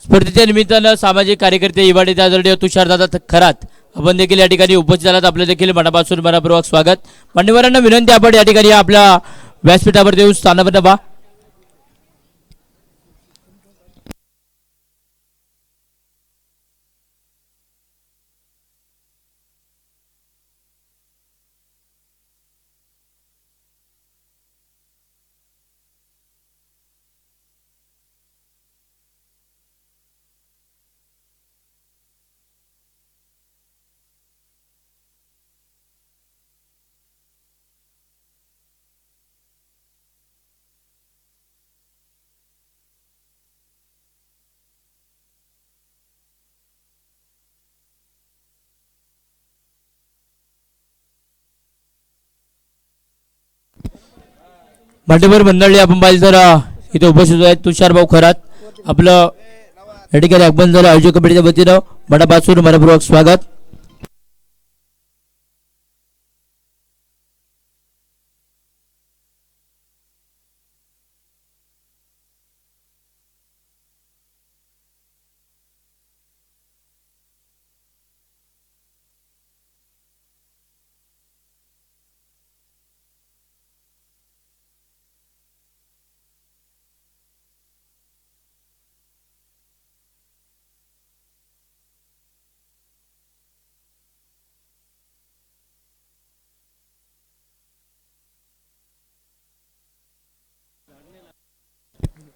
स्पर्धेच्या निमित्तानं सामाजिक कार्यकर्ते इवाडे आदरणीय तुषारदादा खरात आपण देखील या ठिकाणी उपस्थित झालात. आपलं देखील मनापासून मनपूर्वक स्वागत. मान्यवरांना विनंती आपण या ठिकाणी आपल्या व्यासपीठावर येऊन स्थानापन्न व्हा. मांडेवर मंडळी आपण पाहिलं तर इथे उपस्थित आहेत तुषार भाऊ खरात. आपलं या ठिकाणी आगमन झालं आयोजक कमिटीच्या वतीनं मनापासून मनपूर्वक स्वागत.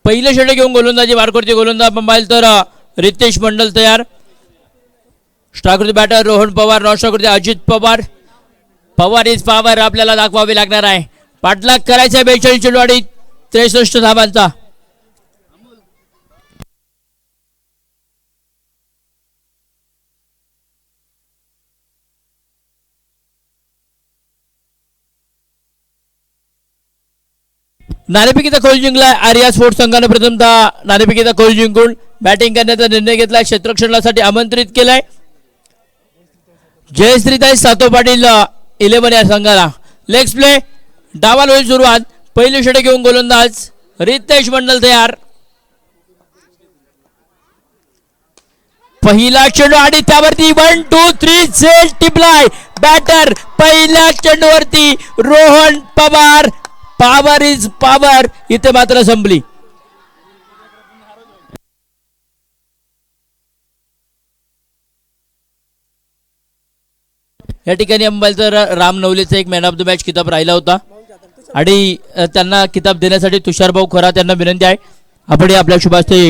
पहिलं षटक घेऊन गोलंदाजी मार्कवरती गोलंदाज आपण पाहिलं तर रितेश मंडल तयार. स्ट्रायकवरती बॅटर रोहन पवार, नॉन स्ट्रायकवरती अजित पवार. पवार इज पॉवर आपल्याला दाखवावी लागणार आहे. पाठलाग करायचा 42 चेंडू आणि 63 धाबांचा. नाणेफेकीचा कौल जिंकलाय आर्या स्पोर्ट्स संघाने प्रथमतः नाणेफेकीचा कौल जिंकून बॅटिंग करण्याचा निर्णय घेतलाय. क्षेत्ररक्षणासाठी आमंत्रित केलाय. जयश्रीताई सातो पाटील 11 या संघाला. लेग प्ले डावाल होईल सुरुवात. पहिली षटक घेऊन गोलंदाज रितेश मंडल तयार. पहिला चेंडू आणि त्यावरती 1 2 3 सेट टिपलाय. बॅटर पहिल्या चेंडूवरती Rohan Pawar. Power is power इथे मात्र संपली. या ठिकाणी अंबालचा राम नवलेचा एक मॅन ऑफ द मॅच किताब राहिला होता आणि त्यांना किताब देण्यासाठी तुषार भाऊ खरा त्यांना विनंती आहे. आपण आपल्या शुभ हस्ते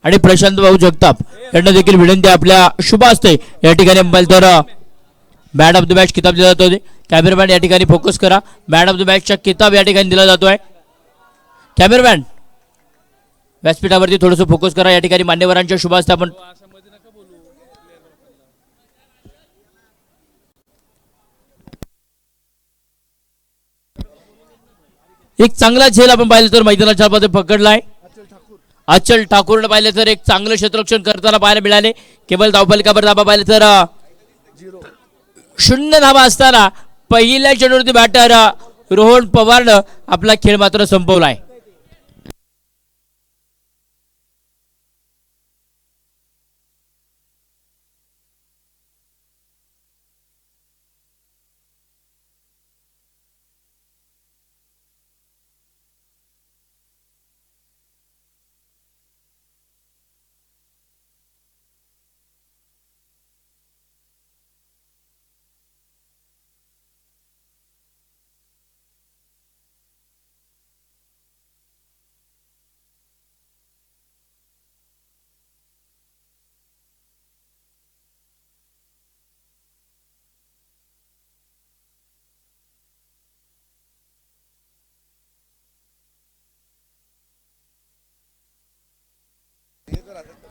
आणि प्रशांत भाऊ जगताप यांना देखील विनंती आपल्या शुभ हस्ते या ठिकाणी अंबालचा मॅन ऑफ द मॅच किताब दिला जातो. कॅमेरामॅन या ठिकाणी फोकस करा. मॅन ऑफ द मॅचचा किताब या ठिकाणी दिला जातोय. कॅमेरामॅन व्यासपीठावरती थोडंसं फोकस करा. या ठिकाणी मान्यवरांच्या शुभ हस्ते आपण एक चांगला झेल आपण पाहिलं तर मैदानाच्या मध्ये पकडलाय. अचल ठाकूरने पाहिलं तर एक चांगलं क्षेत्ररक्षण करताना पाहायला मिळाले. केवळ धावफलकावर धाबा पाहिलं तर 0 धाबा असताना पहिल्या चेंडूवरती बॅटर रोहन पवारनं आपला खेळ मात्र संपवलाय.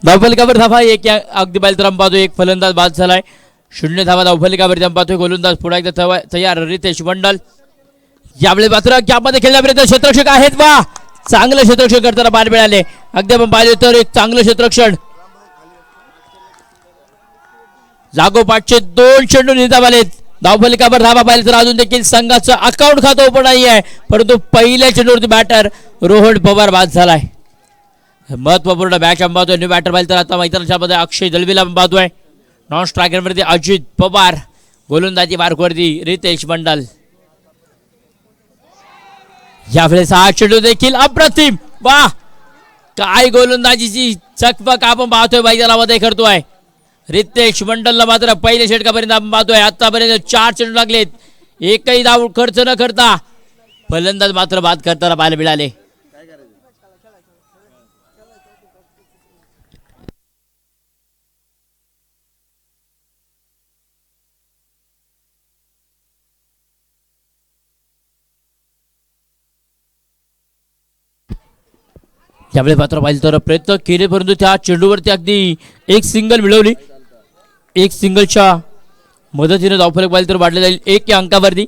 धावफलकावर धावा एक अगदी बाहेर तर पाहतोय. एक फलंदाज बाद झालाय. 0 धावा धावफलकावर पाहतोय. गोलंदाज पुन्हा एकदा तयार रितेश मंडल. यावेळी मात्र कॅपमध्ये खेळण्यापर्यंत क्षेत्ररक्षक आहेत. वा चांगलं क्षेत्ररक्षण करताना पाहायला मिळाले. अगदी आपण पाहिले तर एक चांगलं क्षेत्ररक्षण. जागोपाठचे 2 चेंडू निधाव आलेत. धावफलकावर धावा पाहिजे तर अजून देखील संघाचं अकाउंट खातं ओपन नाही आहे. परंतु पहिल्या चेंडूवरती बॅटर रोहन पवार बाद झालाय. महत्वपूर्ण मॅच आपण पाहतोय. न्यू बॅटर पाहिजे तर आता मैदानाच्या मध्ये अक्षय दलवीला आपण पाहतोय. नॉन स्ट्रायकर वरती अजित पवार. गोलंदाजी मार्कवरती रितेश मंडल. यावेळेस हा चेंडू देखील अप्रतिम. वा काय गोलंदाजीची चकमक आपण पाहतोय मैदानामध्ये करतोय. रितेश मंडलला मात्र पहिल्या षटकापर्यंत आपण पाहतोय. आतापर्यंत 4 चेंडू लागलेत. एकही धाव खर्च न करता फलंदाज मात्र बाद करताना पाहायला मिळाले. त्यावेळेस मात्र पाहिजे तर प्रयत्न केले परंतु त्या चेंडूवरती अगदी एक सिंगल मिळवली. एक सिंगलच्या मदतीने धावफलक पाहिजे तर वाढले जाईल 1 या अंकावरती.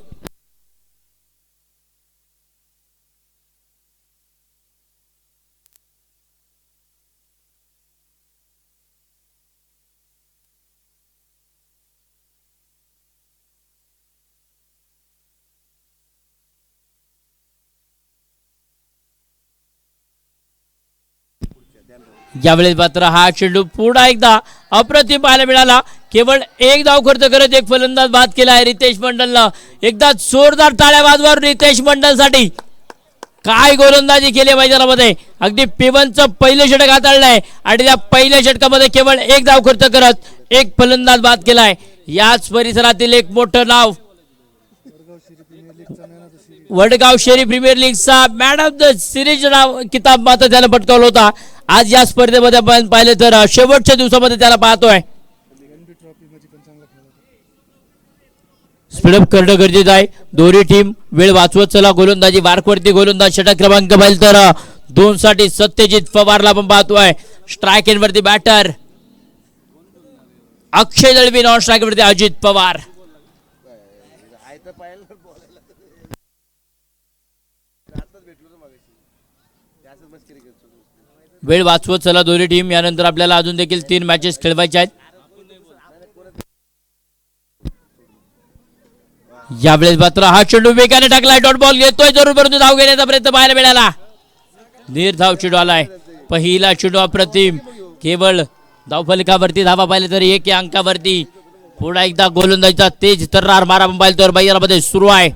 यावेळेस मात्र हा चेंडू पुन्हा एकदा अप्रतिम पाहायला मिळाला. केवळ 1 धाव खर्च करत एक फलंदाज बाद केला आहे रितेश मंडलला. एकदा जोरदार टाळ्या वाजवा रितेश मंडलसाठी. काय गोलंदाजी केली मैदानामध्ये. अगदी P1चं पहिलं षटक हाताळलंय आणि त्या पहिल्या षटकामध्ये केवळ 1 धाव खर्च करत एक फलंदाज बाद केलाय. याच परिसरातील एक मोठं नाव वडगाव शहरी प्रीमियर लीगचा मॅन ऑफ द सिरीज नाव किताब मात्र त्याला पटकावला होता. आज या स्पर्धेमध्ये आपण पाहिलं तर शेवटच्या दिवसामध्ये त्याला पाहतोय. स्पीडअप करणं गरजेचं आहे. दोन्ही टीम वेळ वाचवत चला. गोलंदाजी मार्कवरती गोलंदाज षटक क्रमांक पाहिलं तर 2 साठी सत्यजित पवारला आपण पाहतोय. स्ट्राईक एंड वरती बॅटर अक्षय दळवी. नॉन स्ट्राईक वरती अजित पवार. वेळ वाचवत चला दोन्ही टीम. यानंतर आपल्याला अजून देखील 3 मॅचेस खेळवायच्या आहेत. यावेळेस मात्र हा चेंडू वेगाने टाकलाय, डॉट बॉल घेतोय जरूर, परंतु धाव घेण्याचा प्रयत्न पाहायला मिळाला. निर्धाव चेंडू आलाय. पहिला चेंडू अप्रतिम, केवळ धावफलकावरती धावा पाहिले तर 1 या अंकावरती. पुन्हा एकदा गोलंदाजीचा तेज तर्रार मारा पाहिजे तर मैदानामध्ये सुरू आहे.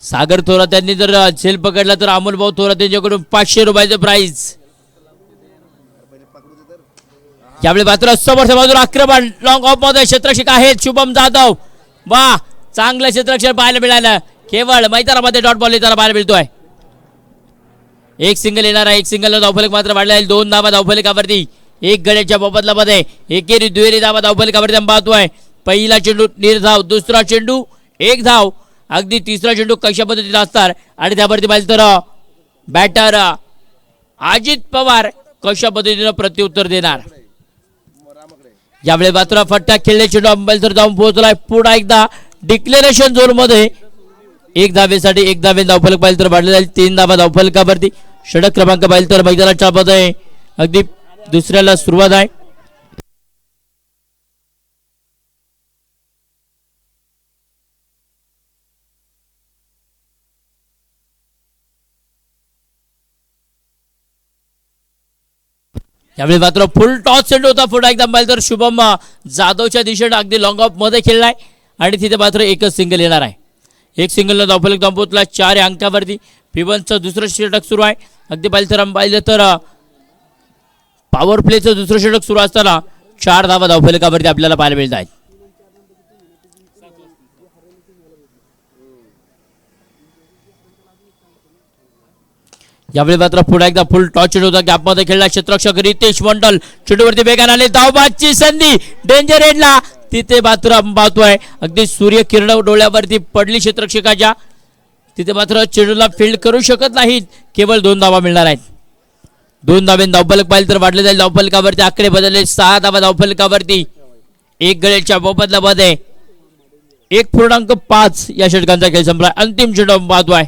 सागर थोरात त्यांनी जर झेल पकडला तर अमोल भाऊ थोरात यांच्याकडून 500 रुपयाचं प्राइज. यावेळी मात्र समोरच्या बाजूला आक्रमण, लॉंग ऑफ मध्ये क्षेत्ररक्षक आहेत शुभम जाधव. वा, चांगलं क्षेत्ररक्षण पाहायला मिळालं. केवळ मैदानामध्ये डॉट बॉल येताना पाहायला मिळतोय. एक सिंगल येणार आहे. एक सिंगल धावफलक मात्र वाढला आहे. 2 धावा धावफलकावरती. एक गड्याच्या मोबदल्यामध्ये एकेरी दुहेरी धावा धावफलकावरती आपण पाहतोय. पहिला चेंडू निर्धाव, दुसरा चेंडू 1 धाव, अगदी तिसरा चेंडू कशा पद्धतीने असणार आणि त्यावरती पाहिजे तर बॅटर अजित पवार कशा पद्धतीने प्रत्युत्तर देणार. यावेळी मात्र फटका खेळले चेंडू अंबाईल तर जाऊन पोहोचलाय. पुन्हा एकदा डिक्लेरेशन झोन मध्ये 1 धावेसाठी 1 धावे धावफलक पाहिजे तर वाढले जाईल. 3 धावा धावफलकावरती. षटक क्रमांक पाहिजे तर मैदानाच्या मध्ये अगदी दुसऱ्याला सुरुवात आहे. यावेळी मात्र फुल टॉस चेंडू होता. पुन्हा एकदा पाहिजे तर शुभम जाधवच्या दिशेने अगदी लॉंग ऑफ मध्ये खेळलाय आणि तिथे मात्र एकच सिंगल येणार आहे. एक सिंगलला धावफलक धावपोचला 4 या अंकावरती. फिबनचं दुसरं षटक सुरू आहे. अगदी पाहिजे तर पॉवर प्लेचं दुसरं षटक सुरू असताना 4 धावा धावफलकावरती आपल्याला पाहायला मिळत आहेत. यावेळी मात्र पुन्हा एकदा फुल टॉस चेंडू होता. गॅपमध्ये खेळला क्षेत्ररक्षक रितेश मंडल. चेंडूवरती वेगाने आले, धावबादची संधी डेंजर एंडला. तिथे मात्र आपण पाहतोय अगदी सूर्यकिरण डोळ्यावरती पडली क्षेत्ररक्षकाच्या. तिथे मात्र चेंडूला फील्ड करू शकत नाहीत. केवळ 2 धावा मिळणार आहेत. 2 धावे धावफलक पाहिजे तर वाढले जाईल. धावफलकावरती आकडे बदलले. 6 धावा धावफलकावरती. 1 गड्याच्या मोबदल्यामध्ये 1.5 या षटकांचा खेळ संपला. अंतिम चेंडू पाहतोय.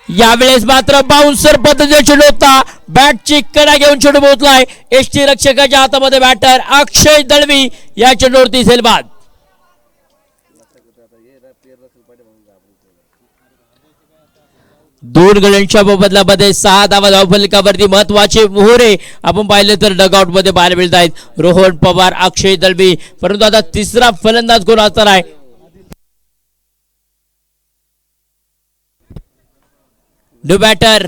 यावेळेस मात्र बाउन्सर पद्धतीने चेंडू होता. बॅटची कडा घेऊन चेंडू पोहोचलाय. एसटी रक्षकाच्या हातामध्ये बॅटर अक्षय दळवी. या चेंडूवरती झेलबाद. दोन गड्यांच्या मोबदल्यामध्ये 6 धावा धावफलकावरती. महत्वाचे मोहरे आपण पाहिले तर डगआउट मध्ये पाहायला मिळत आहेत. रोहन पवार, अक्षय दळवी. परंतु आता तिसरा फलंदाज कोण असणार आहे. न्यू बॅटर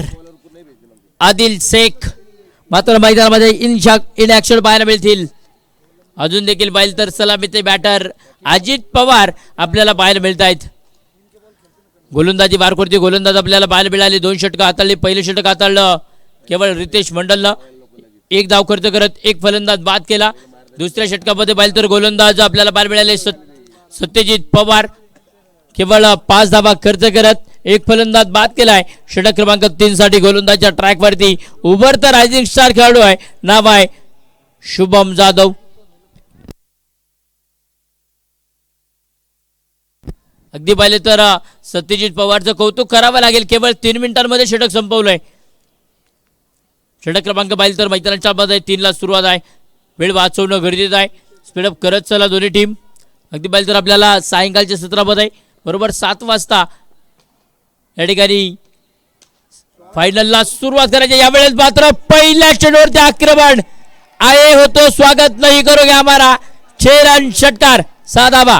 आदिल शेख मात्र मैदानामध्ये इन ऍक्शन पाहायला मिळतील. अजून देखील पाहिलं तर सलामीचे बॅटर अजित पवार आपल्याला पाहायला मिळत आहेत. गोलंदाजी बारकोरती गोलंदाज आपल्याला पाहायला मिळाले. 2 षटकं हाताळली. पहिलं षटक हाताळलं केवळ रितेश मंडलनं. 1 धाव खर्च करत 1 फलंदाज बाद केला. दुसऱ्या षटकामध्ये पाहिलं तर गोलंदाज आपल्याला पाहायला मिळाले सत्यजित पवार. केवळ 5 धावा खर्च करत 1 फलंदाज बाद केलाय. षटक क्रमांक 3 साठी गोलंदाजच्या ट्रॅक वरती उभरता रायझिंग स्टार खेळाडू आहे. नाव आहे शुभम जाधव. अगदी पाहिले तर सत्यजित पवारचं कौतुक करावं लागेल. केवळ 3 मिनिटांमध्ये षटक संपवलंय. षटक क्रमांक पाहिले तर मैदानाच्या मध्ये 3 ला सुरुवात आहे. वेळ वाचवणं गरजेचं आहे. स्पीडअप करत चला दोन्ही टीम. अगदी पाहिले तर आपल्याला सायंकाळच्या सत्रामध्ये बरोबर 7 वाजता या ठिकाणी फायनलला सुरुवात करायची. यावेळेस मात्र पहिल्या चेंडूवरती आक्रमण आये होतो. स्वागत नाही करोगे हमारा 6 रन षटकार 6 धावा.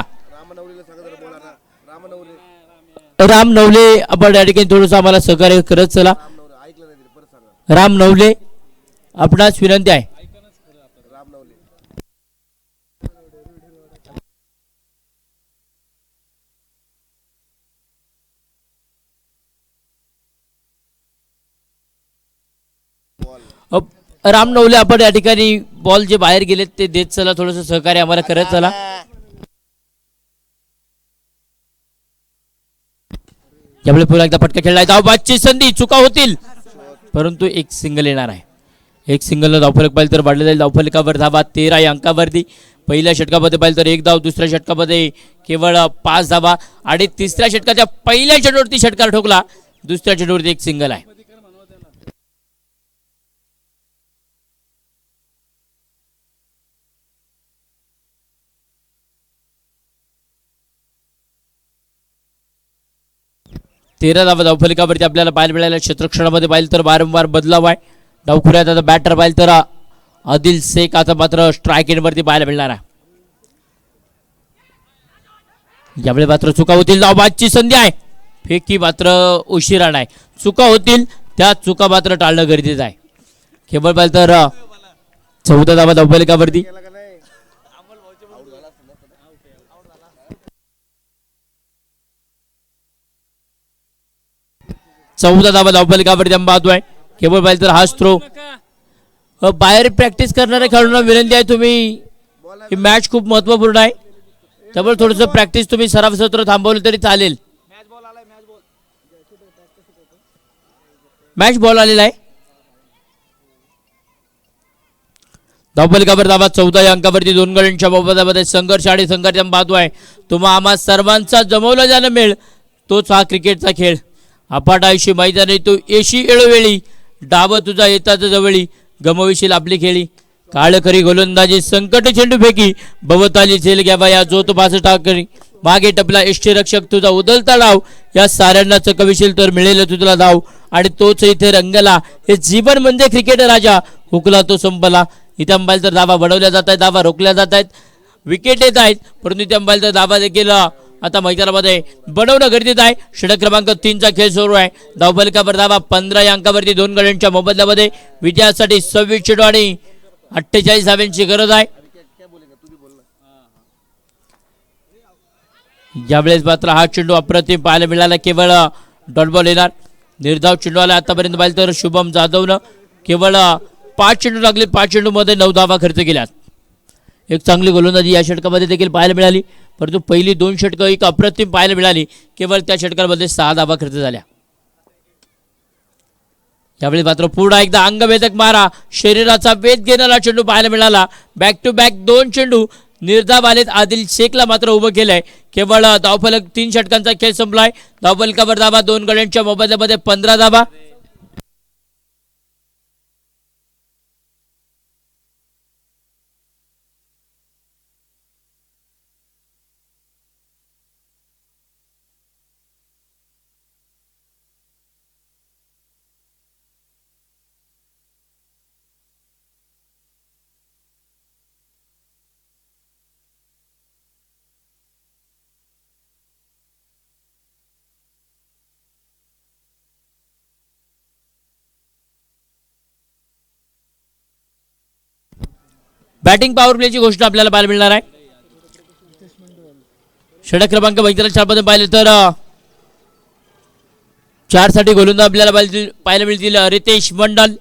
राम नवले आपण या ठिकाणी थोडंसं आम्हाला सहकार्य करत चला. राम नवले आपणास विनंती आहे. राम नवले आपण या ठिकाणी बॉल जे बाहेर गेलेत ते देत चला. थोडंसं सहकार्य आम्हाला करत चला. यावेळी पुन्हा एकदा फटका खेळलाय. धावबादची संधी चुका होतील परंतु 1 सिंगल येणार आहे. एक सिंगलनं धावफलक पाहिलं तर वाढलेला धावफलकावर धावा 13 या अंकावरती. पहिल्या षटकामध्ये पाहिलं तर 1 धाव, दुसऱ्या षटकामध्ये केवळ 5 धावा आणि तिसऱ्या षटकाच्या पहिल्या चेंडूवरती षटकार ठोकला. दुसऱ्या चेंडूवरती एक सिंगल आहे. तेरा धावा धावफलकावरती आपल्याला पाहायला मिळाल्या. क्षेत्रक्षणामध्ये पाहिलं तर वारंवार बदलाव आहे. डावखुऱ्यात आता बॅटर पाहिलं तर आदिल शेख आता मात्र स्ट्राईक एंडवरती पाहायला मिळणार आहे. यावेळी मात्र चुका होतील, धावबादची संधी आहे. फेकी मात्र उशिरा नाही. चुका होतील, त्या चुका मात्र टाळणं गरजेचं आहे. केवळ पाहिलं तर 14 धावा धावफलकावरती. चौदा धावा धावफलकावरती पाहतोय. केवळ पाहिलं तर हाच थ्रो. बाहेर प्रॅक्टिस करणाऱ्या खेळाडूंना विनंती आहे, तुम्ही ही मॅच खूप महत्त्वपूर्ण आहे, त्यामुळे थोडंसं प्रॅक्टिस तुम्ही सराव सत्र थांबवलं तरी चालेल. मॅच बॉल आलेला आहे. धावफलकावर धावा 14 या अंकावरती. दोन गड्यांच्या मोबदल्यामध्ये संघर्ष आणि संघर्ष पाहतोय. तुम्हा आम्हा सर्वांचा जमवला जाणं मिळ, तोच हा क्रिकेटचा खेळ. अपाट आयुष्य मैदानी तू येशी वेळोवेळी, डाव तुझा येतात जवळी, गमविशील आपली खेळी. काळकरी गोलंदाजी संकट चेंडू फेकी, भवताली झेल घ्यावा या जोत पास टाकरी. मागे टपला यष्टीरक्षक तुझा उदलता डाव, या साऱ्यांना चकविशील तर मिळेल तुझला धाव. आणि तोच इथे रंगला, हे जीवन म्हणजे क्रिकेट राजा, हुकला तो संपला. इथे अंबाल तर धावा बनवल्या जात आहेत, धावा रोखल्या जात आहेत, विकेट येत आहेत, परंतु इथे अंबाल तर धावा देखील आता मैदानामध्ये बनवणं गरजेचं आहे. षटक क्रमांक 3चा खेळ सुरू आहे. धावफलकावर धावा 15 या अंकावरती. दोन गड्यांच्या मोबदल्यामध्ये विजयासाठी 26 चेंडू आणि 48 धाव्यांची गरज आहे. यावेळेस मात्र हा चेंडू अप्रतिम पाहायला मिळाला. केवळ डॉट बॉल येणार. निर्धाव चेंडू आला आतापर्यंत पाहिलं तर शुभम जाधवनं केवळ 5 चेंडू लागले. 5 चेंडूमध्ये 9 धावा खर्च केल्यात. एक चांगली गोलंदाजी या षटकामध्ये देखील पाहायला मिळाली, परंतु पहिली 2 षटकं एक अप्रतिम पाहायला मिळाली. केवळ त्या षटकामध्ये 6 धावा खर्च झाल्या. यावेळी मात्र पुन्हा एकदा अंगभेदक मारा, शरीराचा वेध घेणारा चेंडू पाहायला मिळाला. बॅक टू बॅक 2 चेंडू निर्धाव आलेत. आदिल शेखला मात्र उभं केलंय. केवळ धावफलक 3 षटकांचा खेळ संपलाय. धावफलकावर धावा 2 गड्यांच्या मोबदल्यामध्ये 15 धावा. बॅटिंग पॉवर प्लेची गोष्ट आपल्याला पाहायला मिळणार आहे. षटक क्रमांक 42 मध्ये पाहिलं तर 4 साठी गोलंदाज आपल्याला पाहायला मिळतील. रितेश मंडल,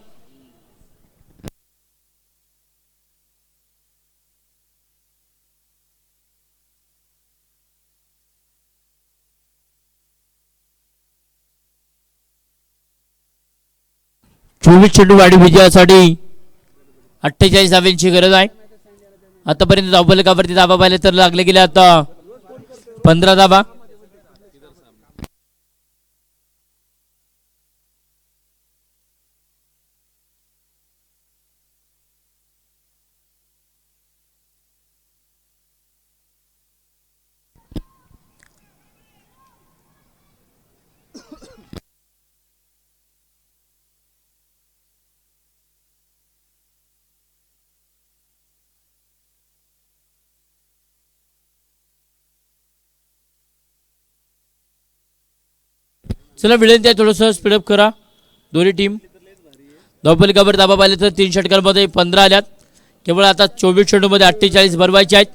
चोवीस चेंडू वाढी विजयासाठी 48 धाव्यांची गरज आहे. आतापर्यंत धावफलकावरती धावा पाहिले तर लागले गेले आता 15 धावा. चला विनंती आहे, थोडंसं स्पीडअप करा दोन्ही टीम. धावफलकावर धावा पाहिले तर 3 षटकांमध्ये 15 आल्यात. केवळ आता 24 चेंडूमध्ये 48 भरवायचे आहेत.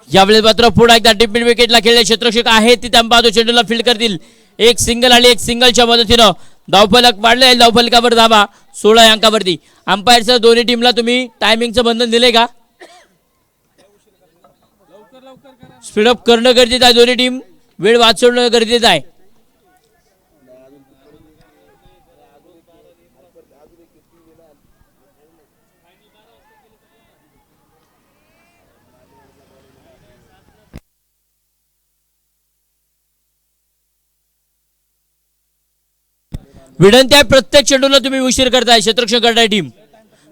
यावेळेस मात्र पुढे एकदा टिप विकेटला खेळले क्षेत्ररक्षक आहेत तिथे अंबादो चेंडूला फील्ड करतील. एक सिंगल आणि एक सिंगलच्या मदतीनं धावफलक वाढले. धावफलकावर धावा 16 अंकावरती. अंपायरचं दोन्ही टीमला तुम्ही टायमिंगचं बंधन दिले का? स्पीडअप करणं गरजेचं आहे. दोन्ही टीम वेळ वाचवणं गरजेचं आहे. विनंती आहे प्रत्येक चेंडूला तुम्ही उशीर करताय. क्षेत्ररक्षण करताय टीम.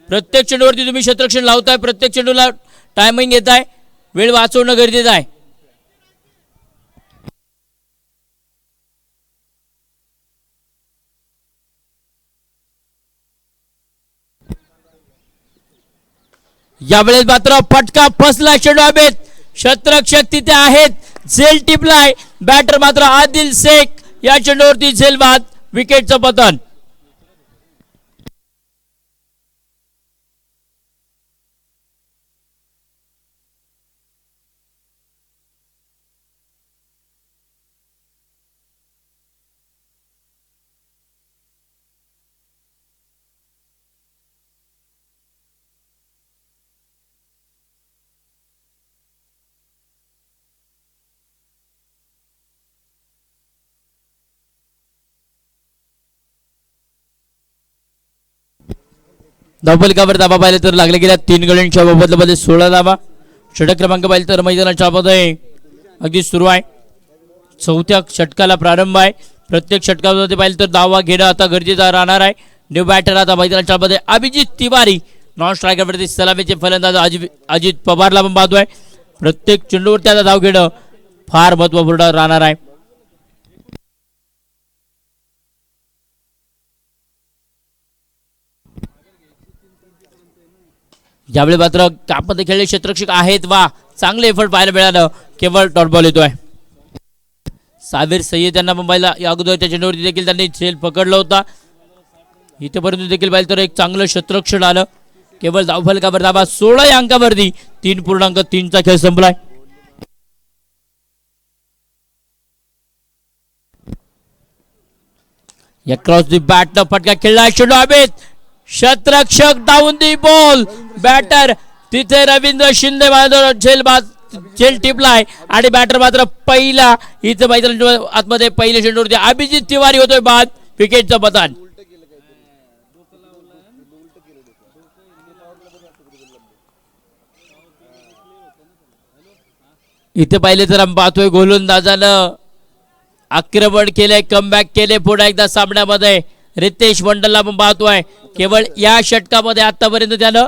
प्रत्येक चेंडूवरती तुम्ही क्षेत्ररक्षण लावताय. प्रत्येक चेंडूला टायमिंग घेताय. वेळ वाचवणं गरजेचं आहे. यावेळेस मात्र फटका फसला. चेंडू हवेत. क्षेत्ररक्षक तिथे आहेत. झेल टिपलाय. बॅटर मात्र आदिल शेख. या चेंडूवरती झेल बाद. विकेटचं पतन. धावफलकावर धाबा पाहिलं तर लागले गेल्या 3 गड्यांच्या बदलामध्ये 16 धाबा. षटक क्रमांक पाहिलं तर मैदानाच्या मध्ये अगदी सुरू आहे. 4थ्या षटकाला प्रारंभ आहे. प्रत्येक षटकामध्ये पाहिलं तर धावा घेणं आता गरजेचं राहणार आहे. न्यू बॅटर आता मैदानाच्या मध्ये अभिजित तिवारी. नॉन स्ट्रायकरवरती सलामीचे फलंदाज अजित पवारला पण पाहतोय. प्रत्येक चेंडूवरती आता धाव घेणं फार महत्वपूर्ण राहणार आहे. ज्यावेळी मात्र कापमध्ये खेळले क्षेत्ररक्षक आहेत. वा चांगले एफर्ट पाहायला मिळालं. केवळ डॉट बॉल येतोय. साबिर सय्यद यांना मुंबईला या अगोदरच्या चेंडूवरती देखील त्यांनी झेल पकडला होता. इथेपर्यंत देखील पाहिलं तर एक चांगलं क्षेत्ररक्षण आलं. केवळ धावफलकावर धाबा 16 या अंकावरती. 3.3चा खेळ संपलाय. या क्रॉस दी बॅट न फटका खेळला. चेंडू हवेत. क्षेत्ररक्षक डाऊन दी बॉल. बॅटर तिथे रवींद्र शिंदे झेल टिपलाय आणि बॅटर मात्र पहिला इथे मैदान आतमध्ये पहिल्या चेंडूवरती अभिजित तिवारी होतोय बाद. विकेटचं पतन. इथे पाहिले तर आम्ही पाहतोय गोलंदाजानं आक्रमण केले. कमबॅक केले. पुन्हा एकदा सामन्यामध्ये रितेश मंडलला पण पाहतोय. केवळ या षटकामध्ये आतापर्यंत त्यानं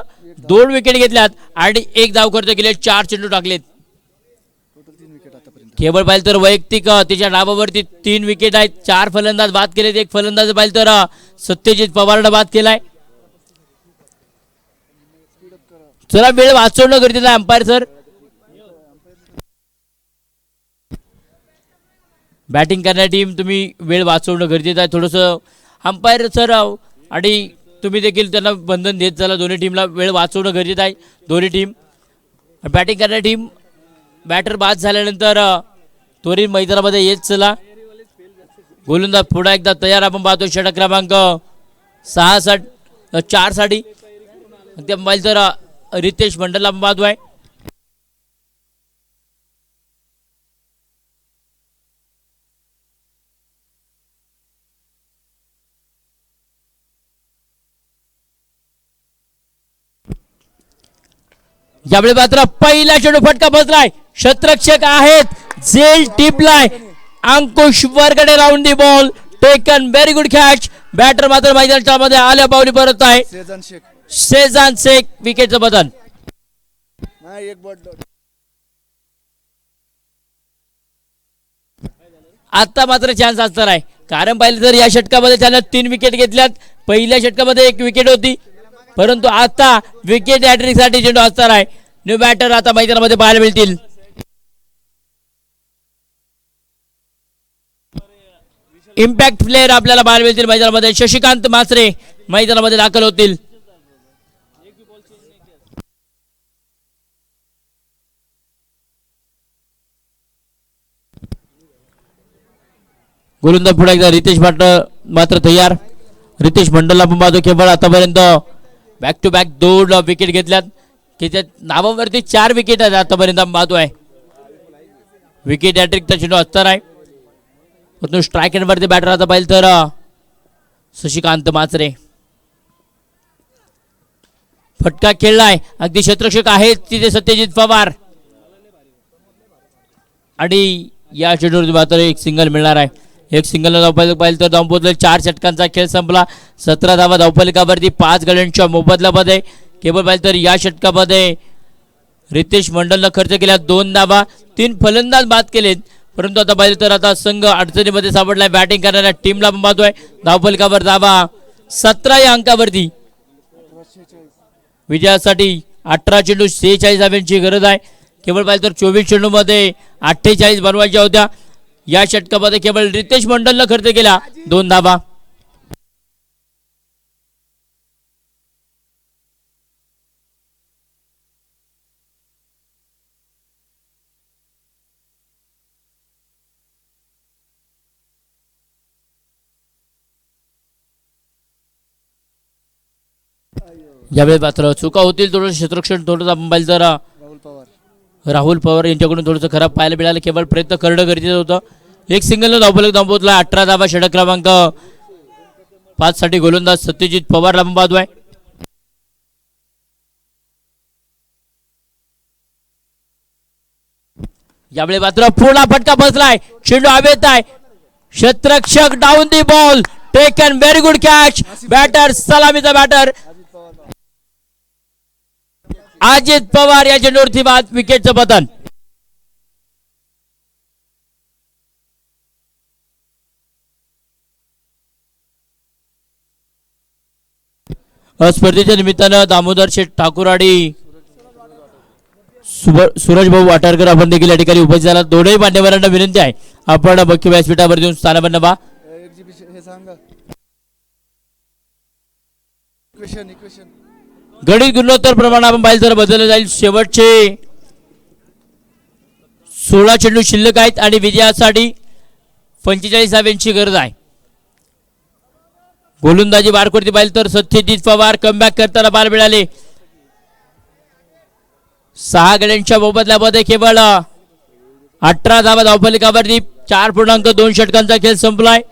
2 विकेट घेतल्यात आणि 1 धाव खर्च केले. 4 चेंडू टाकलेत. केवळ पाहिलं तर वैयक्तिक त्याच्या नावावरती 3 विकेट आहेत. 4 फलंदाज बाद केलेत. 1 फलंदाज पाहिलं तर सत्यजित पवारनं बाद केलाय. चला वेळ वाचवणं गरजेचं आहे अंपायर सर. बॅटिंग करणारी टीम तुम्ही वेळ वाचवणं गरजेचं आहे थोडंसं. अंपायर सर आणि तुम्ही देखील त्यांना बंधन देत चला. दोन्ही टीमला वेळ वाचवणं गरजेचं आहे. दोन्ही टीम बॅटिंग करणारी टीम बॅटर बाद झाल्यानंतर त्वरित मैदानामध्ये येत चला. गोलंदाज पुन्हा एकदा तयार आपण पाहतो. षटक क्रमांक 4 साठी ते पाहिलं तर रितेश मंडलला आपण पाहतोय. यावेळी मात्र पहिला चेंडू फटका बसलाय. क्षेत्ररक्षक आहेत. झेल टिपलाय. Ankush Wargade round the ball taken. Very good catch. Batter मात्र मैदानाच्या मध्ये आल्या पावली परत आहे. शेजान शेख. विकेटचं बदल. आता मात्र चान्स असणार आहे. कारण पाहिलं तर या षटकामध्ये त्यानं 3 विकेट घेतल्यात. पहिल्या षटकामध्ये 1 विकेट होती. परंतु आता विकेट हॅट्रिक साठी चेंडू असणार आहे. न्यू बॅटर आता मैदानामध्ये पाहायला मिळतील. इम्पॅक्ट प्लेअर आपल्याला पाहायला मिळतील मैदानामध्ये. शशिकांत मासरे मैदानामध्ये दाखल होतील. गोलंदाज पुढे एकदा रितेश पाटील मात्र तयार. रितेश मंडलला पण पाहतो केवळ आतापर्यंत बॅक टू बॅक 2 विकेट घेतल्यात. त्याच्या नावावरती 4 विकेट आहेत आतापर्यंत पाहतोय. विकेट हॅट्रिकचा चेंडू असणार आहे. परंतु स्ट्राईक एंडवरती बॅटर आता पाहिलं तर शशिकांत माचरे. फटका खेळलाय. अगदी क्षेत्ररक्षक आहेत तिथे सत्यजित पवार आणि या चेंडूवरती मात्र एक सिंगल मिळणार आहे. एक सिंगल धावफलक पाहिलं तर धावून पोहोचले. 4 षटकांचा खेळ संपला. 17 धावा धावफलकावरती 5 गड्यांच्या मोबदल्यामध्ये. केवळ पाहिलं तर या षटकामध्ये रितेश मंडलनं खर्च केला 2 धावा. 3 फलंदाज बाद केलेत. परंतु आता पाहिलं तर आता संघ अडचणीमध्ये सापडलाय. बॅटिंग करणाऱ्या टीमला पण पाहतोय. धावफलकावर धावा 17 या अंकावरती. विजयासाठी 18 चेंडू 46 धावांची गरज आहे. केवळ पाहिलं तर 24 चेंडूमध्ये 48 बनवायच्या होत्या. या षटकामध्ये केवळ रितेश मंडलनं खर्च केला 2 धावा. यावेळी मात्र चुका होतील. थोडं क्षेत्ररक्षण थोडं पाहिलं तर राहुल पवार यांच्याकडून थोडंसं खराब पाहायला मिळालं. केवळ प्रयत्न करणं गरजेचं होतं. एक सिंगलनं धावफलक धावपोचला. 18 धावा. षटक क्रमांक 5 साठी गोलंदाज सत्यजित पवारला पण पाहतोय. यावेळी मात्र पूर्ण फटका बसलाय. चेंडू हवेत आहे. क्षेत्ररक्षक down the ball taken. Very good catch. Batter सलामीचा बॅटर अजित पवार या चेंडूवरती बाद. विकेटचं पतन. स्पर्धेच्या निमित्तानं दामोदर शेठ ठाकूर आणि सूरज भाऊ वाटारकर आपण देखील या ठिकाणी उपस्थित झाला. दोन्ही मान्यवरांना विनंती आहे आपण मुख्य व्यासपीठावर देऊन स्थानापन्न व्हा. गणित गुणोत्तर प्रमाणे आपण पाहिलं तर बदललं जाईल. शेवटचे 16 चेंडू शिल्लक आहेत आणि विजयासाठी 45 धावांची गरज आहे. गोलंदाजी बारकोटी पाहिलं तर सत्यजित पवार कमबॅक करताना बाल मिळाले. 6 गड्यांच्या मोबदल्यामध्ये केवळ 18 धावा धावफलकावरती. 4.2 षटकांचा खेळ संपलाय.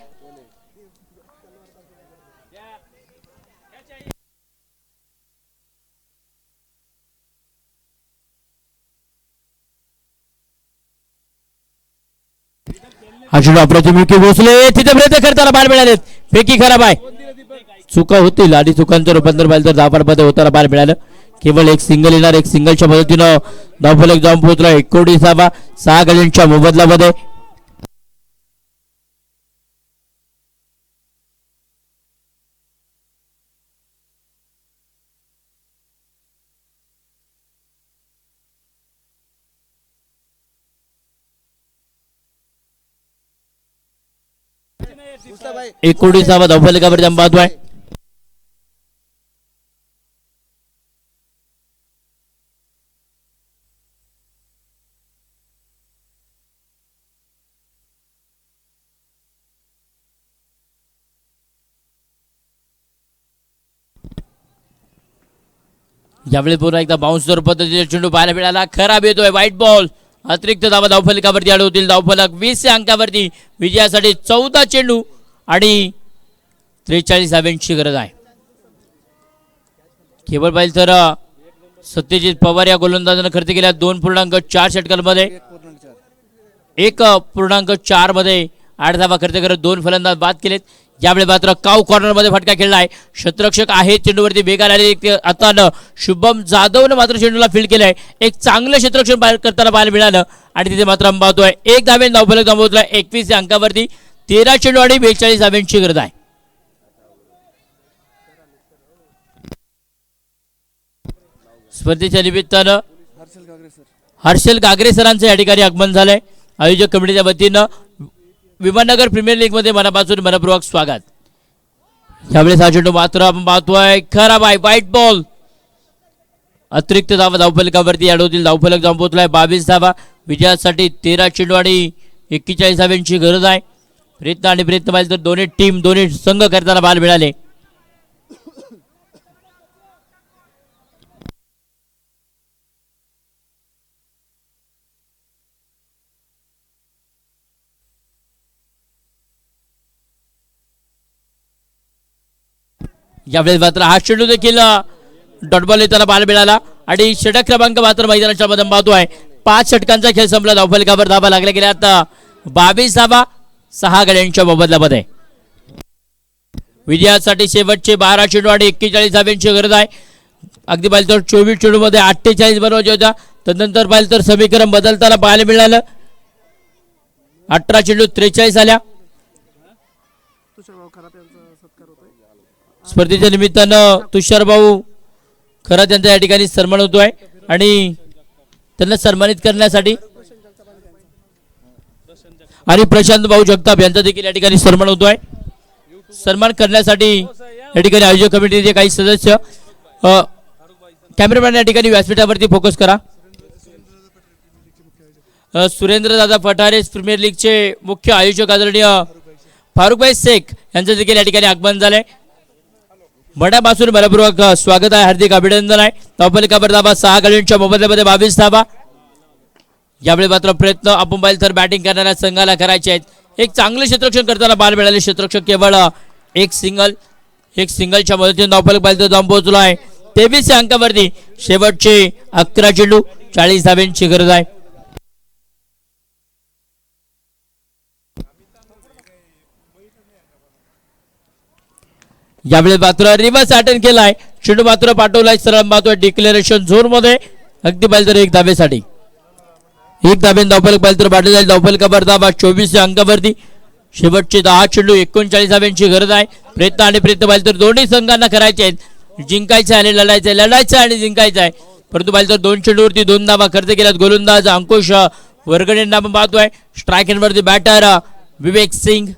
अशोक अप्रतिमुखी भोसले तिथे प्रयत्न करताना बाल मिळालेत. फेकी खराब आहे. चुका होतील आणि चुकांचं रूपांतर पाहिलं तर धावफलकामध्ये होताना बाल मिळालं. केवळ एक सिंगल येणार. एक सिंगलच्या मदतीनं धावफलक जाऊन पोहोचला. 19 धावा 6 गड्यांच्या मोबदल्यामध्ये. एक 19 धावा धावफलकावर जाऊन पाहतोय. यावेळी पुन्हा एकदा बाउन्स पद्धतीने चेंडू पाहायला मिळाला. खराब येतोय. White ball. अतिरिक्त धावा धावफलकावरती आड होतील. धावफलक 20 अंकावरती. विजयासाठी 14 चेंडू आणि 43 धावांची गरज आहे. केवळ पाहिलं तर सत्यजित पवार या गोलंदाजानं खर्च केला 2.4 षटकांमध्ये. 1.4 मध्ये 8 धावा खर्च करत 2 फलंदाज बाद केलेत. यावेळी मात्र काव कॉर्नर मध्ये फटका खेळलाय. क्षेत्ररक्षक आहे चेंडूवरती बेगार आलेले. आता शुभम जाधवनं मात्र चेंडूला फील्ड केलाय. एक चांगलं क्षेत्ररक्षण करताना पाहायला मिळालं आणि तिथे मात्र पाहतोय 1 धावेने धावफलक थांबवतोय. 21 अंकावरती. 13 चेंडू आणि 42 धावांची गरज आहे. स्पर्धेच्या निमित्तानं हर्षल गागरे सरांचं या ठिकाणी आगमन झालंय. आयोजक कमिटीच्या वतीनं विमाननगर प्रीमियर लीग मध्ये मनापासून मनपूर्वक स्वागत. यावेळेस हा चेंडू मात्र आपण पाहतोय खराब आहे, व्हाईट बॉल. अतिरिक्त धावा धावफलकावरती ॲडवतील धावफलक जाऊन पोहोचलाय 22 धावा. विजयासाठी 13 चेंडू आणि 41 धाव्यांची गरज आहे. प्रयत्न पाहिजे तर दोन्ही संघ करताना बॉल मिळाले. यावेळेस मात्र हा चेंडू देखील डॉट बॉल येताना बॉल मिळाला आणि षटक क्रमांक मात्र मैदानाच्या मध्ये पाहतोय. 5 षटकांचा खेळ संपला. धावफलकावर धावा लागल्या गेल्या. आता 22 धावा 6 गड्यांच्या मोबदल्यामध्ये. विजयासाठी शेवटचे 12 चेंडू आणि 41 धाव्यांची गरज आहे. अगदी पाहिलं तर 24 चेंडू मध्ये 48 बनवायचे होता. तदनंतर पाहिलं तर समीकरण बदलताना पाहायला मिळालं. 18 चेंडू 43 आल्या. स्पर्धेच्या निमित्तानं तुषार भाऊ खरं त्यांचा या ठिकाणी सन्मान होतोय आणि त्यांना सन्मानित करण्यासाठी आणि प्रशांत भाऊ जगताप यांचा देखील या ठिकाणी सन्मान होतोय. सन्मान करण्यासाठी या ठिकाणी आयोजक कमिटीचे काही सदस्य. कॅमेरामॅन या ठिकाणी व्यासपीठावरती फोकस करा. सुरेंद्र दादा पठारे प्रीमियर लीगचे मुख्य आयोजक आदरणीय फारुखभाई शेख यांचं देखील या ठिकाणी आगमन झालंय. मनापासून मनपूर्वक स्वागत आहे, हार्दिक अभिनंदन आहे. धावफलकावर धावा 6 गड्यांच्या मोबदल्यामध्ये 22 धावा. यावेळी मात्र प्रयत्न आपण पाहिलं तर बॅटिंग करणाऱ्या संघाला करायचे आहेत. एक चांगले क्षेत्ररक्षण करताना बॉल मिळाले. क्षेत्ररक्षक केवळ एक सिंगलच्या मदतीने धावफलक पाहिलं तर जाऊन पोहोचलो आहे. 23 अंकावरती शेवटचे 11 चेंडू 40 धाव्यांची गरज आहे. यावेळी मात्र रिव्हर्स अटेंड केलाय. चेंडू मात्र पाठवलाय सरळ मात्र डिक्लेरेशन झोन मध्ये. अगदी पाहिलं तर 1 धाब्यासाठी 1 धाब्याने धावफलक पाहिलं तर पाठवला जाईल. धावफलकावर धावा 24 अंकावरती शेवटचे 10 चेंडू 39 धाव्यांची गरज आहे. प्रयत्न पाहिलं तर दोन्ही संघांना करायचे आहेत. जिंकायचं आणि लढायचं आणि जिंकायचं आहे. परंतु पाहिलं तर 2 चेंडूवरती 2 धावा खर्च केल्यात. गोलंदाज अंकुश वरगडेंना आपण पाहतोय. स्ट्रायकरवरती बॅटर विवेक सिंग.